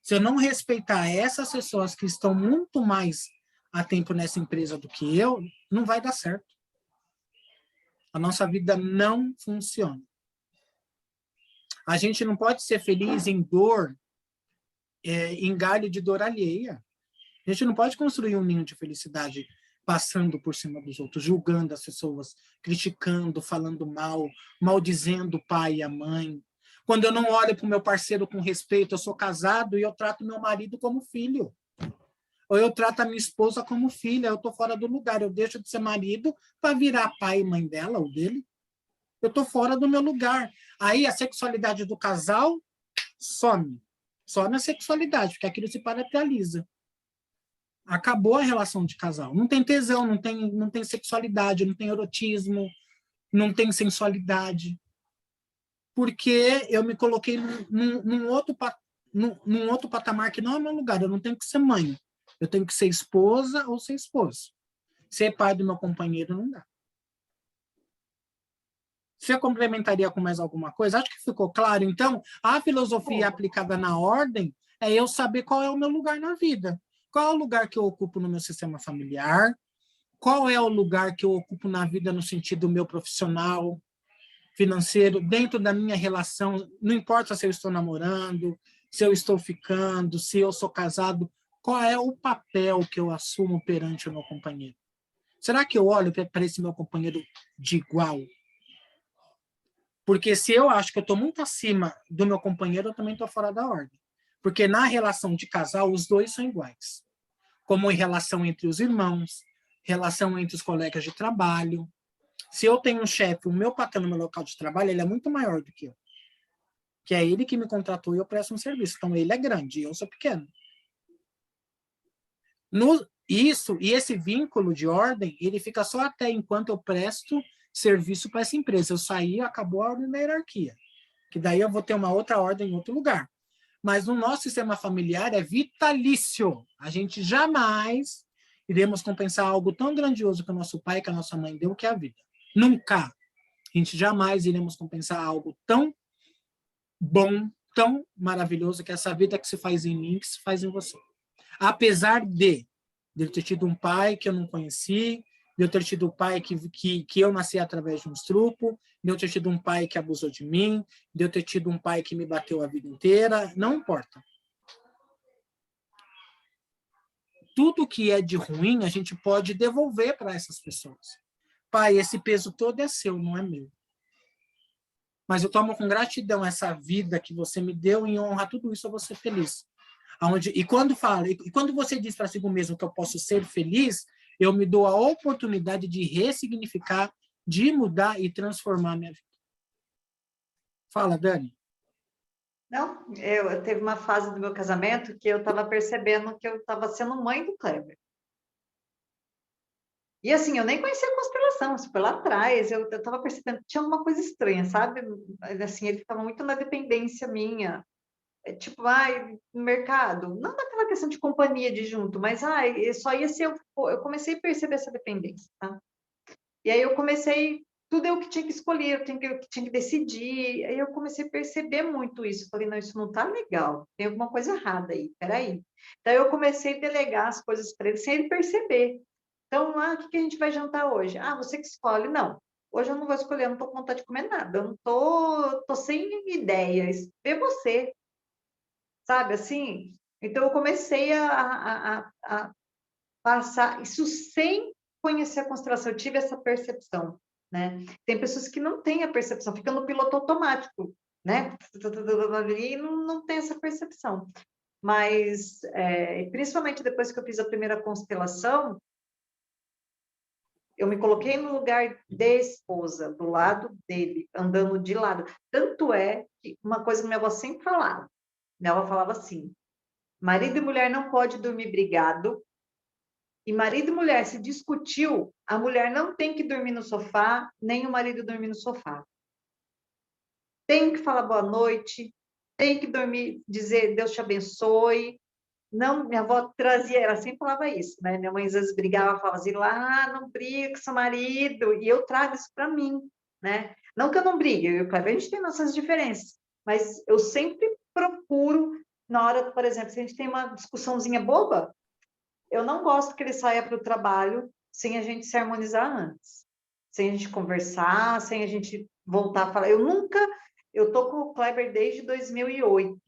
se eu não respeitar essas pessoas que estão muito mais a tempo nessa empresa do que eu, não vai dar certo. A nossa vida não funciona. A gente não pode ser feliz em dor, em galho de dor alheia. A gente não pode construir um ninho de felicidade passando por cima dos outros, julgando as pessoas, criticando, falando mal, maldizendo o pai e a mãe. Quando eu não olho para o meu parceiro com respeito, eu sou casado e eu trato meu marido como filho. Ou eu trato a minha esposa como filha, eu estou fora do lugar, eu deixo de ser marido para virar pai e mãe dela ou dele. Eu estou fora do meu lugar. Aí a sexualidade do casal some. Some a sexualidade, porque aquilo se paratrializa. Acabou a relação de casal. Não tem tesão, não tem sexualidade, não tem erotismo, não tem sensualidade. Porque eu me coloquei num outro patamar que não é meu lugar. Eu não tenho que ser mãe. Eu tenho que ser esposa ou ser esposo. Ser pai do meu companheiro não dá. Você complementaria com mais alguma coisa? Acho que ficou claro. Então, a filosofia aplicada na ordem é eu saber qual é o meu lugar na vida. Qual é o lugar que eu ocupo no meu sistema familiar? Qual é o lugar que eu ocupo na vida no sentido meu profissional, financeiro, dentro da minha relação? Não importa se eu estou namorando, se eu estou ficando, se eu sou casado. Qual é o papel que eu assumo perante o meu companheiro? Será que eu olho para esse meu companheiro de igual? Porque se eu acho que eu estou muito acima do meu companheiro, eu também estou fora da ordem. Porque na relação de casal, os dois são iguais. Como em relação entre os irmãos, relação entre os colegas de trabalho. Se eu tenho um chefe, o meu patrão no meu local de trabalho, ele é muito maior do que eu. Que é ele que me contratou e eu presto um serviço. Então, ele é grande e eu sou pequeno. E esse vínculo de ordem, ele fica só até enquanto eu presto serviço para essa empresa. Eu saí, acabou a ordem da hierarquia. Que daí eu vou ter uma outra ordem em outro lugar. Mas no nosso sistema familiar é vitalício. A gente jamais iremos compensar algo tão grandioso que o nosso pai e que a nossa mãe deu, que é a vida. Nunca. A gente jamais iremos compensar algo tão bom, tão maravilhoso, que é essa vida que se faz em mim, que se faz em você. Apesar de eu ter tido um pai que eu não conheci, de eu ter tido um pai que eu nasci através de um estrupo, de eu ter tido um pai que abusou de mim, de eu ter tido um pai que me bateu a vida inteira, não importa. Tudo que é de ruim, a gente pode devolver para essas pessoas. Pai, esse peso todo é seu, não é meu. Mas eu tomo com gratidão essa vida que você me deu e honra tudo isso, eu vou ser feliz. E quando você diz para si mesmo que eu posso ser feliz, eu me dou a oportunidade de ressignificar, de mudar e transformar a minha vida. Fala, Dani.
Não, eu teve uma fase do meu casamento que eu estava percebendo que eu estava sendo mãe do Kleber. E assim, eu nem conhecia a constelação, isso foi lá atrás, eu estava percebendo que tinha alguma coisa estranha, sabe? Assim, ele ficava muito na dependência minha, tipo, ai, no mercado, não daquela questão de companhia de junto, mas ai, só ia ser, eu comecei a perceber essa dependência, tá? E aí eu comecei, tudo eu que tinha que escolher, eu que tinha que decidir, aí eu comecei a perceber muito isso, falei, não, isso não tá legal, tem alguma coisa errada aí, peraí. Então eu comecei a delegar as coisas para ele sem ele perceber. Então, o que a gente vai jantar hoje? Ah, você que escolhe. Não, hoje eu não vou escolher, eu não estou com vontade de comer nada, eu não tô sem ideias. Vê você, sabe assim? Então, eu comecei a passar isso sem conhecer a constelação, eu tive essa percepção, né? Tem pessoas que não têm a percepção, ficam no piloto automático, né? E não tem essa percepção. Mas, principalmente depois que eu fiz a primeira constelação, eu me coloquei no lugar de esposa, do lado dele, andando de lado. Tanto é que uma coisa que minha avó sempre falava, minha avó falava assim, marido e mulher não pode dormir brigado, e marido e mulher se discutiu, a mulher não tem que dormir no sofá, nem o marido dormir no sofá. Tem que falar boa noite, tem que dormir, dizer Deus te abençoe. Não, minha avó trazia, ela sempre falava isso, né? Minha mãe às vezes brigava, falava assim, lá, não briga com seu marido, e eu trago isso para mim, né? Não que eu não brigue, a gente tem nossas diferenças, mas eu sempre procuro, na hora, por exemplo, se a gente tem uma discussãozinha boba, eu não gosto que ele saia para o trabalho sem a gente se harmonizar antes, sem a gente conversar, sem a gente voltar a falar. Eu tô com o Kleber desde 2008.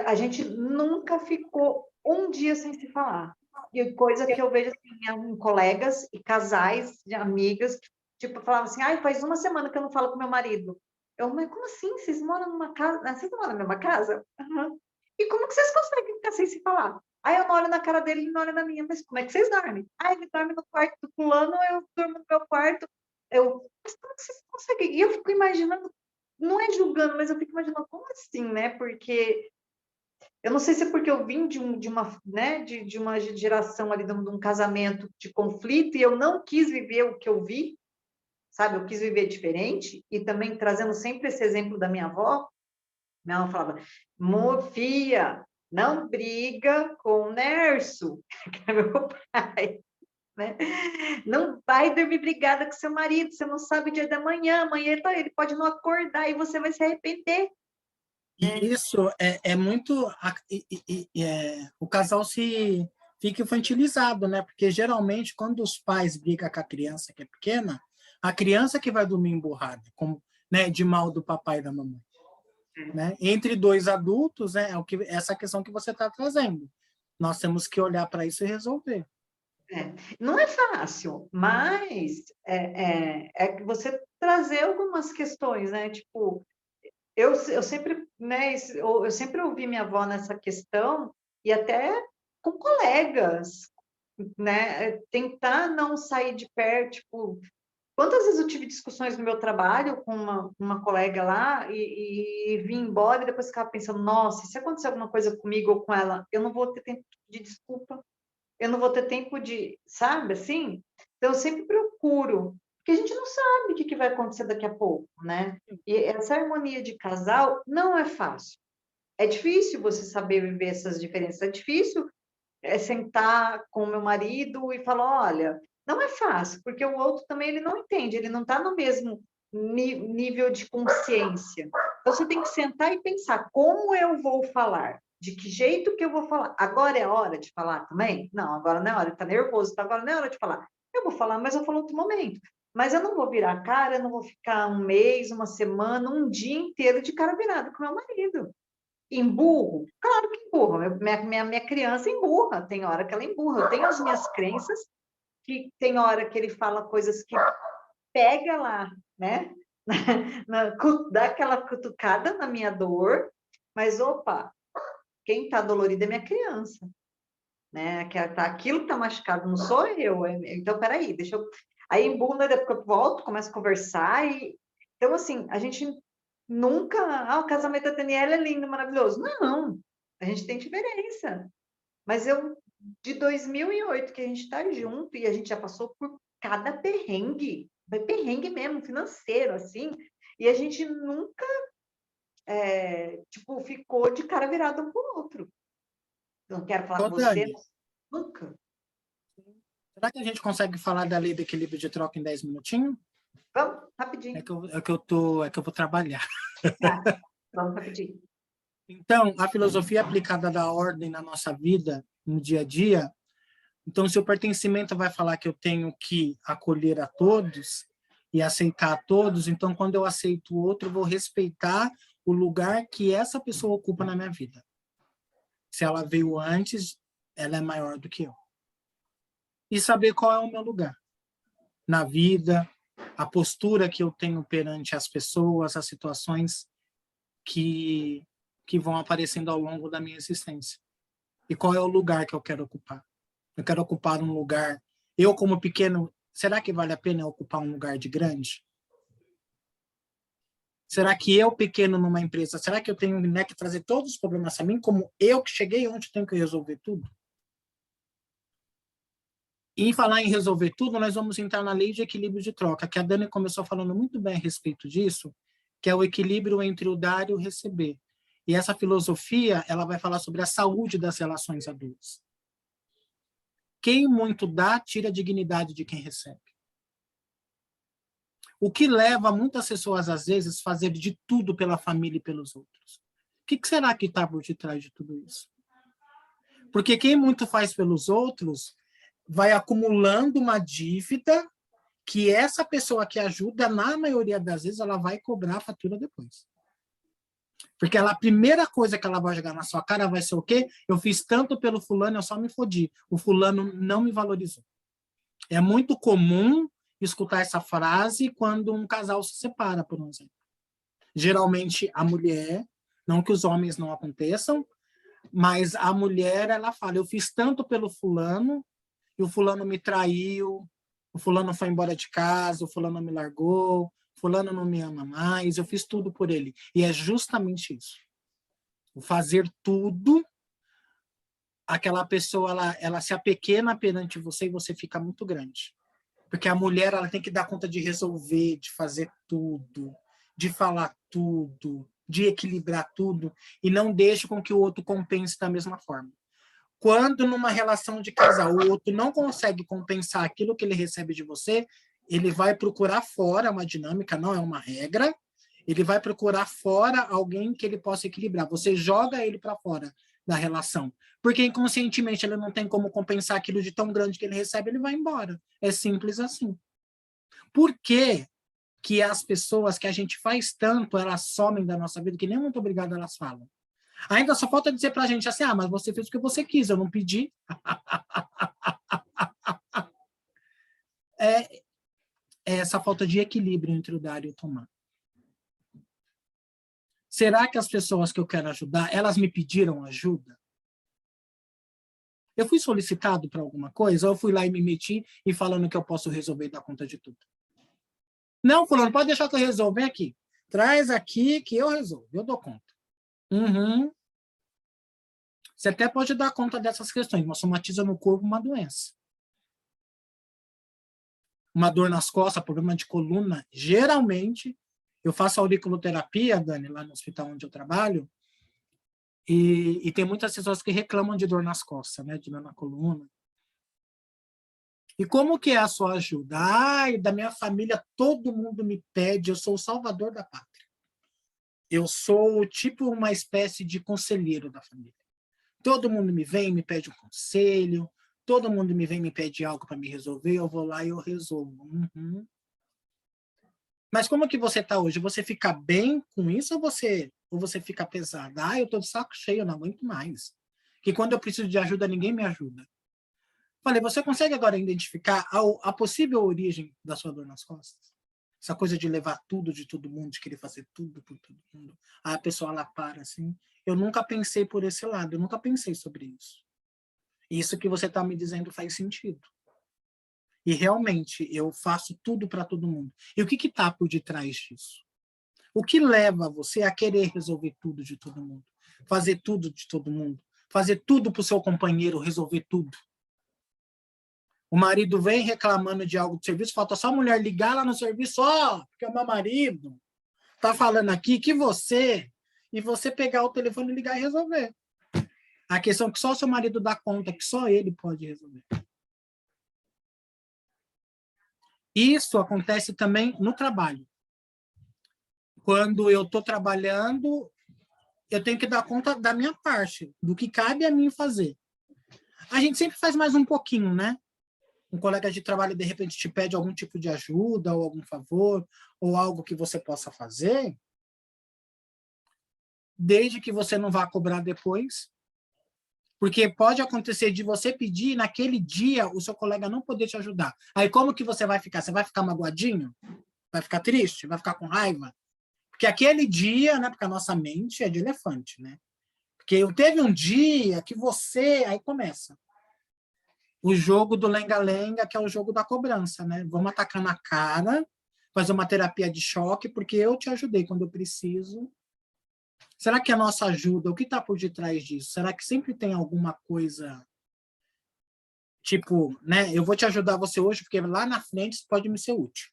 A gente nunca ficou um dia sem se falar. E coisa que eu vejo assim, em colegas e casais de amigas, que, tipo, falavam assim, ai, faz uma semana que eu não falo com meu marido. Mas como assim? Vocês moram numa casa? Vocês moram na mesma casa? Uhum. E como que vocês conseguem ficar sem se falar? Aí eu não olho na cara dele, ele não olha na minha, mas como é que vocês dormem? Ah, ele dorme no quarto do fulano, eu durmo no meu quarto. Mas como que vocês conseguem? E eu fico imaginando, não é julgando, mas eu fico imaginando como assim, né? Porque eu não sei se é porque eu vim de uma, né, de uma geração ali, de um casamento de conflito, e eu não quis viver o que eu vi, sabe? Eu quis viver diferente, e também trazendo sempre esse exemplo da minha avó falava, Mofia, não briga com o Nerso, que é meu pai, né? Não vai dormir brigada com seu marido, você não sabe o dia da manhã, amanhã ele pode não acordar e você vai se arrepender.
E isso é muito. O casal se fica infantilizado, né? Porque geralmente, quando os pais brigam com a criança que é pequena, a criança que vai dormir emburrada, como, né, de mal do papai e da mamãe. Né? Entre dois adultos, né, essa questão que você está trazendo. Nós temos que olhar para isso e resolver.
Não é fácil, mas que você trazer algumas questões, né? Tipo, eu sempre, né, eu sempre ouvi minha avó nessa questão, e até com colegas, né? Tentar não sair de perto, tipo, quantas vezes eu tive discussões no meu trabalho com uma colega lá e vim embora e depois ficava pensando, nossa, se acontecer alguma coisa comigo ou com ela, eu não vou ter tempo de desculpa, eu não vou ter tempo de, sabe, assim? Então, eu sempre procuro, porque a gente não sabe o que vai acontecer daqui a pouco, né? E essa harmonia de casal não é fácil. É difícil você saber viver essas diferenças, é difícil sentar com o meu marido e falar, olha, não é fácil, porque o outro também ele não entende, ele não está no mesmo nível de consciência. Então, você tem que sentar e pensar, como eu vou falar? De que jeito que eu vou falar? Agora é a hora de falar também? Não, agora não é hora, está nervoso, então agora não é hora de falar. Eu vou falar, mas eu falo outro momento. Mas eu não vou virar a cara, eu não vou ficar um mês, uma semana, um dia inteiro de cara virada com meu marido. Emburro? Claro que emburra. Minha criança emburra, tem hora que ela emburra. Eu tenho as minhas crenças, que tem hora que ele fala coisas que pega lá, né? Dá aquela cutucada na minha dor, mas opa, quem está dolorido é minha criança, né? Aquilo que está machucado não sou eu. Então, peraí, deixa eu. Aí emburra, depois eu volto, começo a conversar. Então, assim, a gente nunca. O casamento da Daniela é lindo, maravilhoso. Não, a gente tem diferença. Mas eu de 2008 que a gente está junto e a gente já passou por cada perrengue mesmo, financeiro, assim, e a gente nunca, tipo, ficou de cara virada um para o outro. Não quero falar
Ô,
com você,
Dani,
nunca.
será que a gente consegue falar da lei do equilíbrio de troca em 10 minutinhos?
Vamos, rapidinho.
É que eu vou trabalhar.
Tá, vamos rapidinho.
Então, a filosofia aplicada da ordem na nossa vida, no dia a dia, então, se o pertencimento vai falar que eu tenho que acolher a todos e aceitar a todos, então, quando eu aceito o outro, eu vou respeitar o lugar que essa pessoa ocupa na minha vida. Se ela veio antes, ela é maior do que eu. E saber qual é o meu lugar na vida, a postura que eu tenho perante as pessoas, as situações que, que vão aparecendo ao longo da minha existência. E qual é o lugar que eu quero ocupar. Eu quero ocupar um lugar. Eu, como pequeno, será que vale a pena ocupar um lugar de grande? Será que eu, pequeno numa empresa, será que eu tenho, né, que trazer todos os problemas a mim, como eu que cheguei onde tenho que resolver tudo? E em falar em resolver tudo, nós vamos entrar na lei de equilíbrio de troca, que a Dani começou falando muito bem a respeito disso, que é o equilíbrio entre o dar e o receber. E essa filosofia, ela vai falar sobre a saúde das relações adultas. Quem muito dá, tira a dignidade de quem recebe. O que leva muitas pessoas, às vezes, a fazer de tudo pela família e pelos outros. O que será que está por detrás de tudo isso? Porque quem muito faz pelos outros vai acumulando uma dívida que essa pessoa que ajuda, na maioria das vezes, ela vai cobrar a fatura depois. Porque a primeira coisa que ela vai jogar na sua cara vai ser o quê? Eu fiz tanto pelo fulano, eu só me fodi. O fulano não me valorizou. É muito comum escutar essa frase quando um casal se separa, por exemplo. Geralmente a mulher, não que os homens não aconteçam, mas a mulher, ela fala, eu fiz tanto pelo fulano, e o fulano me traiu, o fulano foi embora de casa, o fulano me largou, o fulano não me ama mais, eu fiz tudo por ele. E é justamente isso. O fazer tudo, aquela pessoa, ela se apequena perante você e você fica muito grande. Porque a mulher, ela tem que dar conta de resolver, de fazer tudo, de falar tudo, de equilibrar tudo, e não deixe com que o outro compense da mesma forma. Quando numa relação de casal o outro não consegue compensar aquilo que ele recebe de você, ele vai procurar fora uma dinâmica, não é uma regra, ele vai procurar fora alguém que ele possa equilibrar. Você joga ele para fora da relação. Porque inconscientemente ele não tem como compensar aquilo de tão grande que ele recebe, ele vai embora. É simples assim. Por que que as pessoas que a gente faz tanto, elas somem da nossa vida, que nem muito obrigado elas falam? Ainda só falta dizer pra gente assim, mas você fez o que você quis, eu não pedi. É, é essa falta de equilíbrio entre o dar e o tomar. Será que as pessoas que eu quero ajudar, elas me pediram ajuda? Eu fui solicitado para alguma coisa, ou eu fui lá e me meti e falando que eu posso resolver e dar conta de tudo? Não, fulano, pode deixar que eu resolvo, vem aqui. Traz aqui que eu resolvo, eu dou conta. Uhum. Você até pode dar conta dessas questões, mas somatiza no corpo uma doença. Uma dor nas costas, problema de coluna, geralmente, eu faço auriculoterapia, Dani, lá no hospital onde eu trabalho, e tem muitas pessoas que reclamam de dor nas costas, né, de dor na coluna. E como que é a sua ajuda? Ai, da minha família, todo mundo me pede, eu sou o salvador da pátria. Eu sou tipo uma espécie de conselheiro da família. Todo mundo me vem, me pede um conselho, todo mundo me vem, me pede algo para me resolver, eu vou lá e eu resolvo. Uhum. Mas como que você está hoje? Você fica bem com isso ou você fica pesado? Ah, eu estou de saco cheio, eu não aguento mais. Que quando eu preciso de ajuda, ninguém me ajuda. Falei, você consegue agora identificar a possível origem da sua dor nas costas? Essa coisa de levar tudo de todo mundo, de querer fazer tudo por todo mundo. Aí a pessoa lá para assim. Eu nunca pensei por esse lado, eu nunca pensei sobre isso. Isso que você está me dizendo faz sentido. E realmente eu faço tudo para todo mundo. E o que está por detrás disso? O que leva você a querer resolver tudo de todo mundo? Fazer tudo de todo mundo? fazer tudo para o seu companheiro, resolver tudo. O marido vem reclamando de algo do serviço, falta só a mulher ligar lá no serviço, porque o meu marido está falando aqui que você, e você pegar o telefone, ligar e resolver. A questão é que só o seu marido dá conta, que só ele pode resolver. Isso acontece também no trabalho. Quando eu estou trabalhando, eu tenho que dar conta da minha parte, do que cabe a mim fazer. A gente sempre faz mais um pouquinho, né? Um colega de trabalho, de repente, te pede algum tipo de ajuda, ou algum favor, ou algo que você possa fazer, desde que você não vá cobrar depois, porque pode acontecer de você pedir e naquele dia o seu colega não poder te ajudar. Aí como que você vai ficar? Você vai ficar magoadinho? Vai ficar triste? Vai ficar com raiva? Porque aquele dia, né? Porque a nossa mente é de elefante, né? Porque teve um dia que você... Aí começa o jogo do lenga-lenga, que é o jogo da cobrança, né? Vamos atacar na cara, fazer uma terapia de choque, porque eu te ajudei quando eu preciso. Será que a nossa ajuda, o que está por detrás disso? Será que sempre tem alguma coisa, tipo, né? Eu vou te ajudar você hoje, porque lá na frente isso pode me ser útil.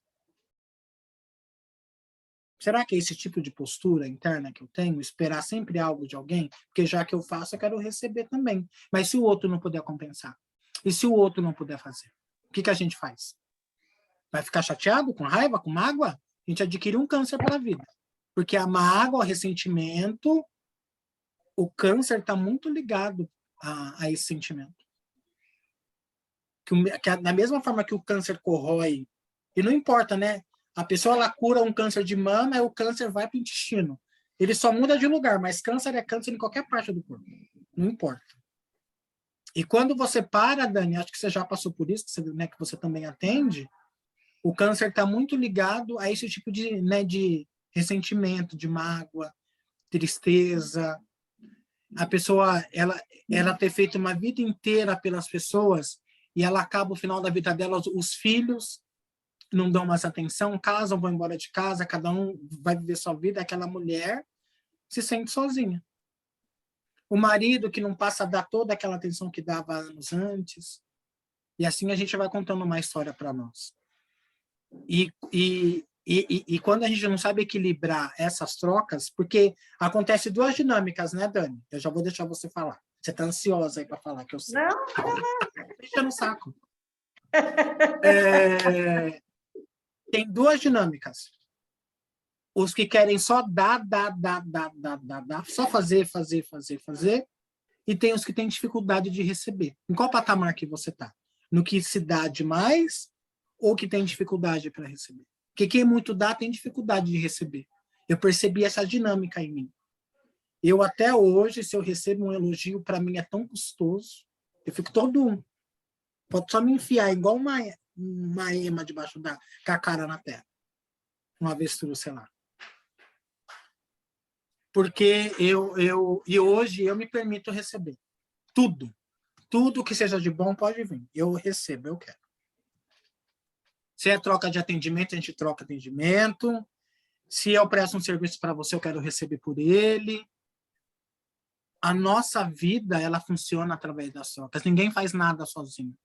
Será que é esse tipo de postura interna que eu tenho, esperar sempre algo de alguém? Porque já que eu faço, eu quero receber também. Mas se o outro não puder compensar? E se o outro não puder fazer? O que a gente faz? Vai ficar chateado, com raiva, com mágoa? A gente adquire um câncer para a vida. Porque a mágoa, o ressentimento, o câncer está muito ligado a esse sentimento. Da mesma forma que o câncer corrói, e não importa, né? A pessoa ela cura um câncer de mama e o câncer vai para o intestino. Ele só muda de lugar, mas câncer é câncer em qualquer parte do corpo. Não importa. E quando você para, Dani, acho que você já passou por isso, que você também atende, o câncer está muito ligado a esse tipo de, né, de ressentimento, de mágoa, tristeza. A pessoa, ela ter feito uma vida inteira pelas pessoas e ela acaba, no final da vida dela, os filhos não dão mais atenção, casam, vão embora de casa, cada um vai viver sua vida, aquela mulher se sente sozinha. O marido que não passa a dar toda aquela atenção que dava anos antes. E assim a gente vai contando uma história para nós. E quando a gente não sabe equilibrar essas trocas, porque acontece duas dinâmicas, né, Dani? Eu já vou deixar você falar. Você está ansiosa aí para falar, que eu sei.
Não.
Deixa no saco. Tem duas dinâmicas. Os que querem só dar, só fazer. E tem os que têm dificuldade de receber. Em qual patamar que você está? No que se dá demais ou que tem dificuldade para receber? Porque quem muito dá tem dificuldade de receber. Eu percebi essa dinâmica em mim. Eu até hoje, se eu recebo um elogio, para mim é tão custoso, eu fico todo... Pode só me enfiar igual uma ema debaixo com a cara na terra. Uma avestruz, sei lá. Porque e hoje eu me permito receber. Tudo. Tudo que seja de bom pode vir. Eu recebo, eu quero. Se é troca de atendimento, a gente troca atendimento. Se eu presto um serviço para você, eu quero receber por ele. A nossa vida, ela funciona através das trocas. Ninguém faz nada sozinho.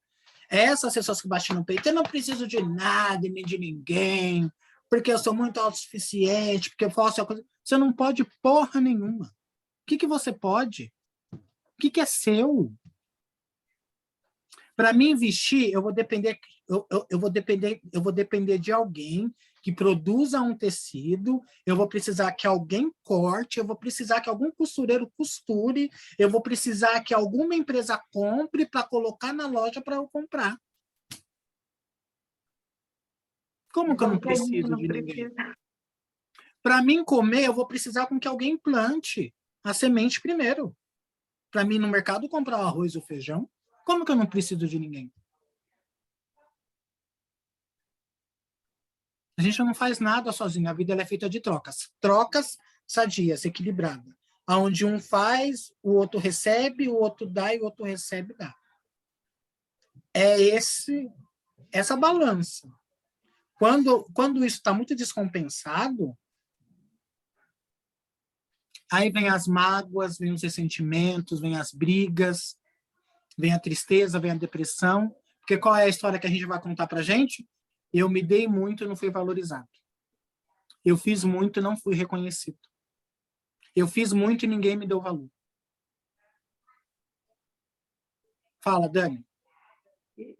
Essas pessoas que batem no peito, eu não preciso de nada, nem de ninguém, porque eu sou muito autossuficiente, porque eu faço a coisa... Você não pode porra nenhuma. O que você pode? O que é seu? Para mim investir, eu vou depender de alguém que produza um tecido, eu vou precisar que alguém corte, eu vou precisar que algum costureiro costure, eu vou precisar que alguma empresa compre para colocar na loja para eu comprar. Como que eu não preciso de ninguém? Para mim comer, eu vou precisar com que alguém plante a semente primeiro. Para mim, no mercado, comprar o arroz e o feijão. Como que eu não preciso de ninguém? A gente não faz nada sozinho, a vida ela é feita de trocas. Trocas sadias, equilibradas. Onde um faz, o outro recebe, o outro dá e o outro recebe e dá. É essa balança. Quando isso está muito descompensado, Aí vem as mágoas, vem os ressentimentos, vem as brigas, vem a tristeza, vem a depressão. Porque qual é a história que a gente vai contar para a gente? Eu me dei muito e não fui valorizado. Eu fiz muito e não fui reconhecido. Eu fiz muito e ninguém me deu valor. Fala, Dani.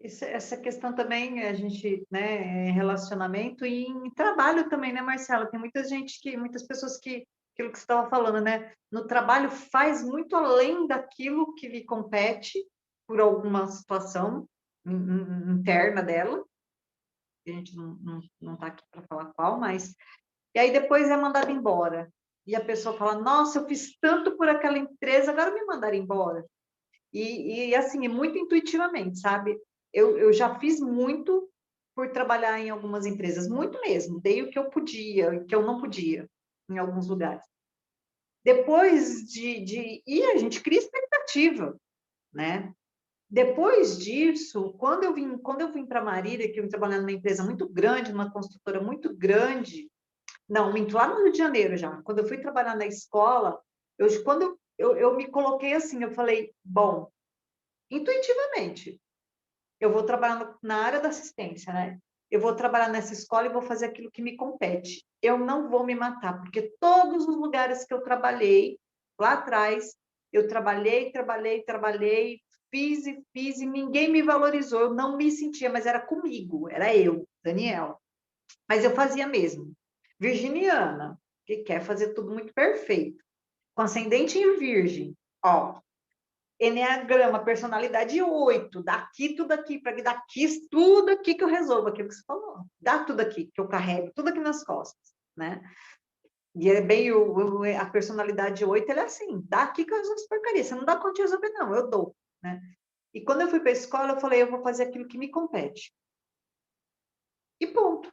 Essa questão também, a gente, né, relacionamento e em trabalho também, né, Marcela? Tem muitas pessoas que, aquilo que você estava falando, né, no trabalho faz muito além daquilo que lhe compete por alguma situação interna dela, que a gente não está aqui para falar qual, mas... E aí depois é mandado embora. E a pessoa fala, nossa, eu fiz tanto por aquela empresa, agora me mandaram embora. Assim, muito intuitivamente, sabe? Eu já fiz muito por trabalhar em algumas empresas, muito mesmo. Dei o que eu podia, o que eu não podia, em alguns lugares. Depois e a gente cria expectativa, né? Depois disso, quando eu vim para Marília, que eu trabalhando numa empresa muito grande, numa construtora muito grande, não, minto, lá no Rio de Janeiro já, quando eu fui trabalhar na escola, quando eu me coloquei assim, eu falei, bom, intuitivamente, eu vou trabalhar na área da assistência, né? Eu vou trabalhar nessa escola e vou fazer aquilo que me compete. Eu não vou me matar, porque todos os lugares que eu trabalhei lá atrás, eu trabalhei, fiz e ninguém me valorizou. Eu não me sentia, mas era comigo, era eu, Daniela. Mas eu fazia mesmo. Virginiana, que quer fazer tudo muito perfeito. Com ascendente em virgem, ó, Eneagrama, personalidade 8, daqui tudo aqui, para daqui tudo aqui que eu resolvo, aquilo que você falou, dá tudo aqui, que eu carrego, tudo aqui nas costas, né? E é bem a personalidade 8, ele é assim, dá aqui que eu resolvo as porcarias, você não dá conta de resolver, não, eu dou, né? E quando eu fui para a escola, eu falei, eu vou fazer aquilo que me compete. E ponto.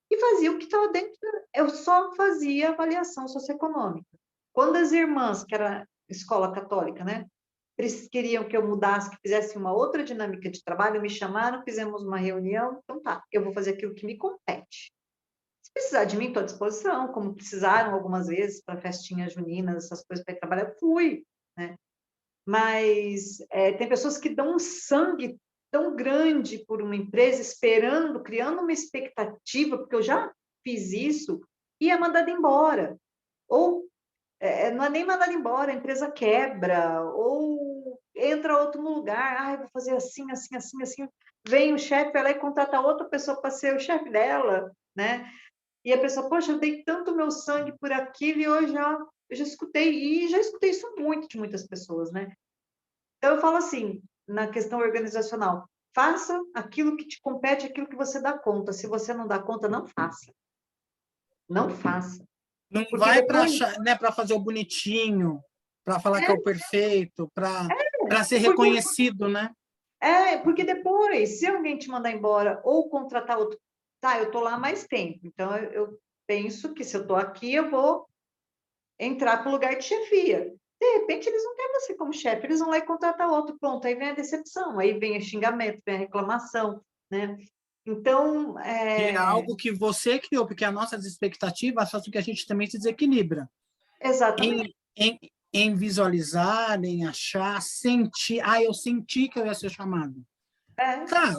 E fazia o que estava dentro, eu só fazia avaliação socioeconômica. Quando as irmãs, que era escola católica, né? Eles queriam que eu mudasse, que fizesse uma outra dinâmica de trabalho, me chamaram, fizemos uma reunião, então tá, eu vou fazer aquilo que me compete. Se precisar de mim, estou à disposição, como precisaram algumas vezes para festinhas juninas, essas coisas para ir trabalhar, eu fui, né? Mas tem pessoas que dão um sangue tão grande por uma empresa, esperando, criando uma expectativa, porque eu já fiz isso, e é mandada embora. Ou não é nem mandado embora, a empresa quebra, ou entra outro no lugar, eu vou fazer assim, assim, assim, assim. Vem o chefe, ela e contrata outra pessoa para ser o chefe dela, né? E a pessoa, poxa, eu dei tanto meu sangue por aquilo e eu já escutei, e já escutei isso muito de muitas pessoas, né? Então eu falo assim, na questão organizacional, faça aquilo que te compete, aquilo que você dá conta. Se você não dá conta, não faça. Não faça.
Não
Porque
vai para
depois...
né, para fazer o bonitinho, para falar que é o perfeito, para ser
Porque
reconhecido, né?
Porque depois, se alguém te mandar embora ou contratar outro, tá, eu tô lá há mais tempo, então eu penso que se eu tô aqui, eu vou entrar para o lugar de chefia. De repente, eles não querem você como chefe, eles vão lá e contratar outro, pronto, aí vem a decepção, aí vem o xingamento, vem a reclamação, né? Então,
Que é algo que você criou, porque as nossas expectativas fazem com que a gente também se desequilibra.
exatamente.
Em visualizar, em achar, sentir. Eu senti que eu ia ser chamado.
É,
Tá,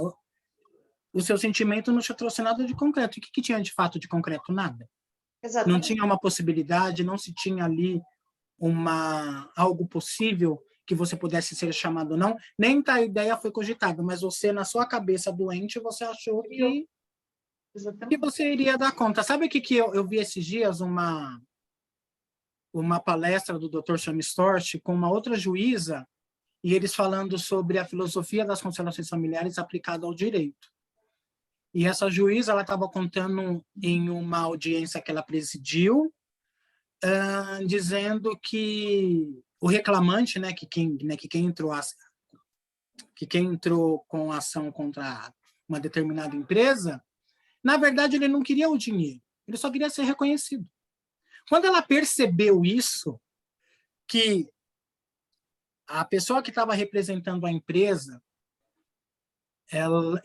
o seu sentimento não te trouxe nada de concreto. O que tinha de fato de concreto? Nada. Não
exatamente.
tinha uma possibilidade, não se tinha ali algo possível que você pudesse ser chamado ou não. Nem a ideia foi cogitada, mas você, na sua cabeça doente, você achou
Criou,
que
exatamente.
você iria dar conta. Sabe o que eu vi esses dias? Uma palestra do Dr. Sam Storch com uma outra juíza, e eles falando sobre a filosofia das constelações familiares aplicada ao direito. E essa juíza ela estava contando em uma audiência que ela presidiu, dizendo que o reclamante, que quem entrou com ação contra uma determinada empresa, na verdade ele não queria o dinheiro, ele só queria ser reconhecido. Quando ela percebeu isso, que a pessoa que estava representando a empresa,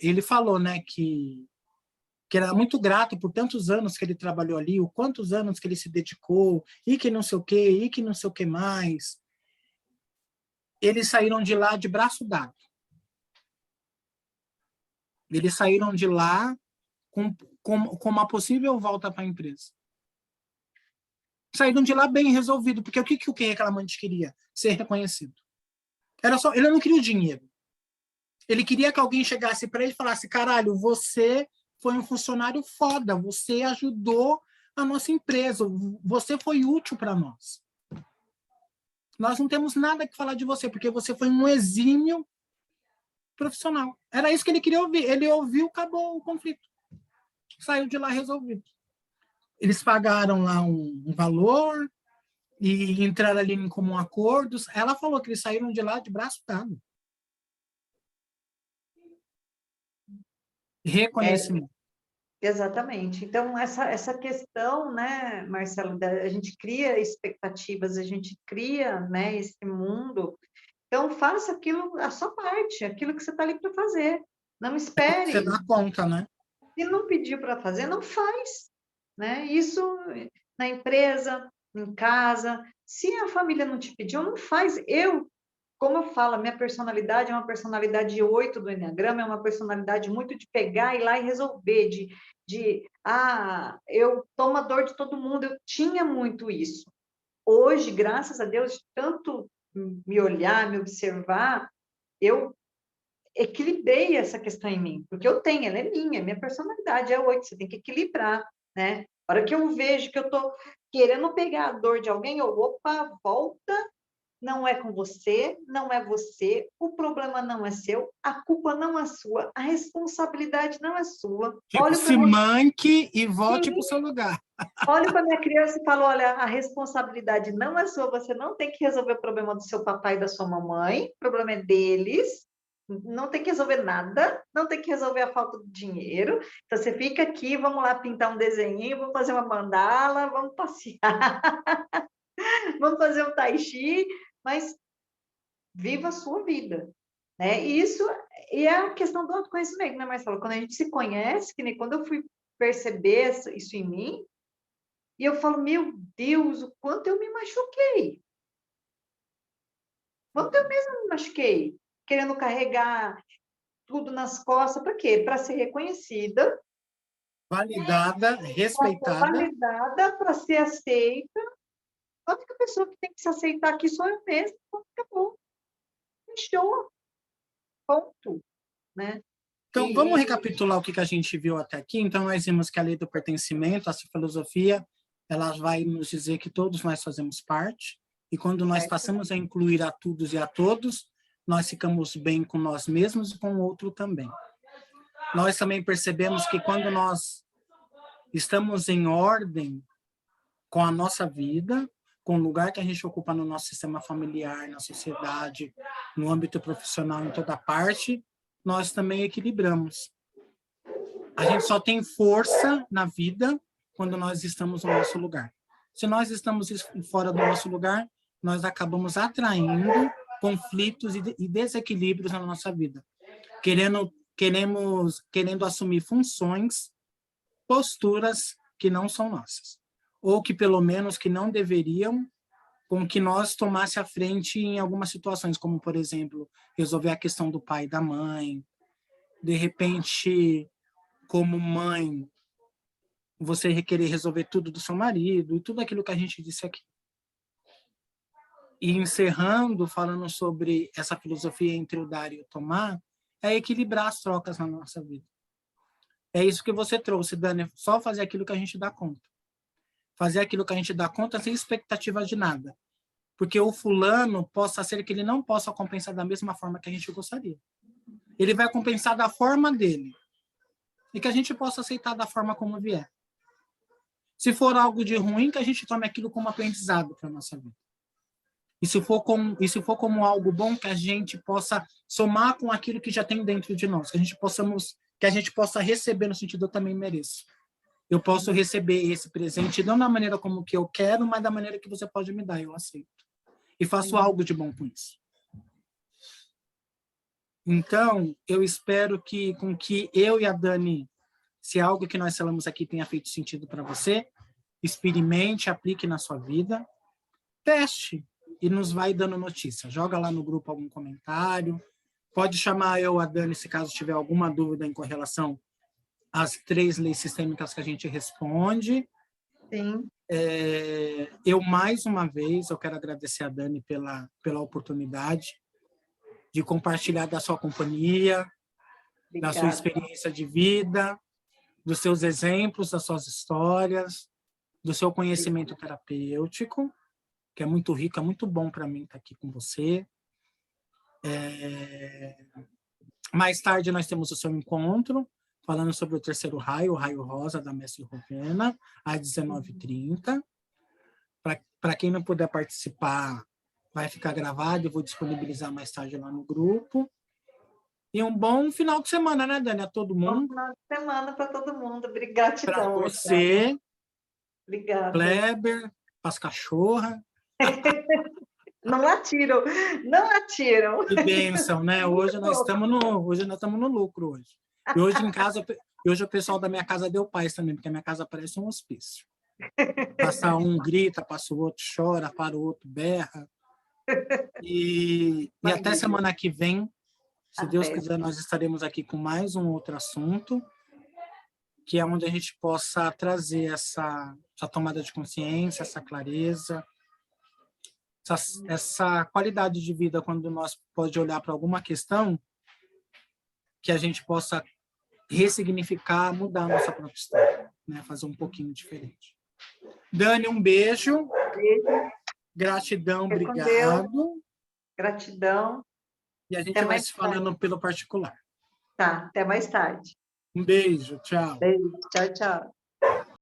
ele falou, né, que que era muito grato por tantos anos que ele trabalhou ali, o quantos anos que ele se dedicou, e que não sei o quê, e que não sei o que mais. Eles saíram de lá de braço dado. Eles saíram de lá com uma possível volta para a empresa. Saíram de lá bem resolvido, porque o que o reclamante queria? Ser reconhecido. Era só, ele não queria o dinheiro. Ele queria que alguém chegasse para ele e falasse: caralho, você foi um funcionário foda, você ajudou a nossa empresa, você foi útil para nós. Nós não temos nada que falar de você, porque você foi um exímio profissional. Era isso que ele queria ouvir. Ele ouviu, acabou o conflito. Saiu de lá resolvido. Eles pagaram lá um valor e entraram ali em comum acordos. Ela falou que eles saíram de lá de braço dado. Reconhecimento.
Exatamente. Então, essa questão, né, Marcelo, a gente cria expectativas, a gente cria, né, esse mundo. Então, faça aquilo, a sua parte, aquilo que você está ali para fazer. Não espere.
Você dá conta, né?
Se não pediu para fazer, não faz. Né? Isso na empresa, em casa. Se a família não te pediu, não faz. Como eu falo, a minha personalidade é uma personalidade 8 do Enneagrama, é uma personalidade muito de pegar, ir lá e resolver, eu tomo a dor de todo mundo, eu tinha muito isso. Hoje, graças a Deus, tanto me olhar, me observar, eu equilibrei essa questão em mim, porque eu tenho, ela é minha personalidade é 8, você tem que equilibrar, né? A hora que eu vejo que eu tô querendo pegar a dor de alguém, opa, volta, não é com você, não é você, o problema não é seu, a culpa não é sua, a responsabilidade não é sua.
Tipo, se manque e volte para o seu lugar.
Olho para minha criança e falo, olha, a responsabilidade não é sua, você não tem que resolver o problema do seu papai e da sua mamãe, o problema é deles, não tem que resolver nada, não tem que resolver a falta de dinheiro, então você fica aqui, vamos lá pintar um desenho, vamos fazer uma mandala, vamos passear, vamos fazer um tai chi, mas viva a sua vida, né? E é a questão do autoconhecimento, né, Marcelo? Quando a gente se conhece, que nem quando eu fui perceber isso em mim, e eu falo, meu Deus, o quanto eu me machuquei. Quanto eu mesmo me machuquei. Querendo carregar tudo nas costas. Para quê? Para ser reconhecida.
Validada, respeitada.
Validada, para ser aceita. A única pessoa que tem que se aceitar aqui sou eu mesma. Acabou. Fechou. Ponto. Né?
Então, vamos recapitular o que a gente viu até aqui. Então, nós vimos que a lei do pertencimento, essa filosofia, ela vai nos dizer que todos nós fazemos parte, e quando nós passamos a incluir a todos e a todos, nós ficamos bem com nós mesmos e com o outro também. Nós também percebemos que quando nós estamos em ordem com a nossa vida, com o lugar que a gente ocupa no nosso sistema familiar, na sociedade, no âmbito profissional, em toda parte, nós também equilibramos. A gente só tem força na vida quando nós estamos no nosso lugar. Se nós estamos fora do nosso lugar, nós acabamos atraindo conflitos e desequilíbrios na nossa vida, querendo assumir funções, posturas que não são nossas, ou que pelo menos que não deveriam, com que nós tomasse a frente em algumas situações, como por exemplo, resolver a questão do pai e da mãe, de repente, como mãe, você requerer resolver tudo do seu marido e tudo aquilo que a gente disse aqui. E encerrando, falando sobre essa filosofia entre o dar e o tomar, é equilibrar as trocas na nossa vida. É isso que você trouxe, Dani, só fazer aquilo que a gente dá conta. Fazer aquilo que a gente dá conta sem expectativa de nada. Porque o fulano possa ser que ele não possa compensar da mesma forma que a gente gostaria. Ele vai compensar da forma dele. E que a gente possa aceitar da forma como vier. Se for algo de ruim, que a gente tome aquilo como aprendizado para a nossa vida. E se for como algo bom, que a gente possa somar com aquilo que já tem dentro de nós. Que a gente possa receber no sentido eu também mereço. Eu posso receber esse presente não da maneira como que eu quero, mas da maneira que você pode me dar, eu aceito. E faço algo de bom com isso. Então, eu espero que com que eu e a Dani Se algo que nós falamos aqui tenha feito sentido para você, experimente, aplique na sua vida, teste e nos vai dando notícia. Joga lá no grupo algum comentário. Pode chamar eu, a Dani, se caso tiver alguma dúvida em correlação às 3 leis sistêmicas que a gente responde.
Sim.
Eu, mais uma vez, eu quero agradecer a Dani pela oportunidade de compartilhar da sua companhia,
Obrigada.
da sua experiência de vida, dos seus exemplos, das suas histórias, do seu conhecimento terapêutico, que é muito rico, é muito bom para mim estar aqui com você. Mais tarde nós temos o seu encontro, falando sobre o terceiro raio, o raio rosa da Mestre Rovena, às 19h30. Para quem não puder participar, vai ficar gravado, eu vou disponibilizar mais tarde lá no grupo. E um bom final de semana, né, Dani? A todo mundo.
Bom final de semana para todo mundo. Gratidão.
Para você.
Obrigada.
Kleber, para as cachorras.
Não atiram, não atiram.
Que bênção, né? Hoje nós estamos no lucro hoje. E hoje em casa, hoje o pessoal da minha casa deu paz também, porque a minha casa parece um hospício. Passa um grita, passa o outro chora, para o outro berra. E até semana que vem, se Deus quiser, nós estaremos aqui com mais um outro assunto, que é onde a gente possa trazer essa tomada de consciência, essa clareza, essa qualidade de vida, quando nós pode olhar para alguma questão, que a gente possa ressignificar, mudar a nossa própria história, né? Fazer um pouquinho diferente. Dani, um beijo.
Beijo.
Gratidão, obrigado.
Gratidão.
E a gente vai se falando pelo particular.
Tá, até mais tarde.
Um beijo, tchau.
Beijo, tchau, tchau.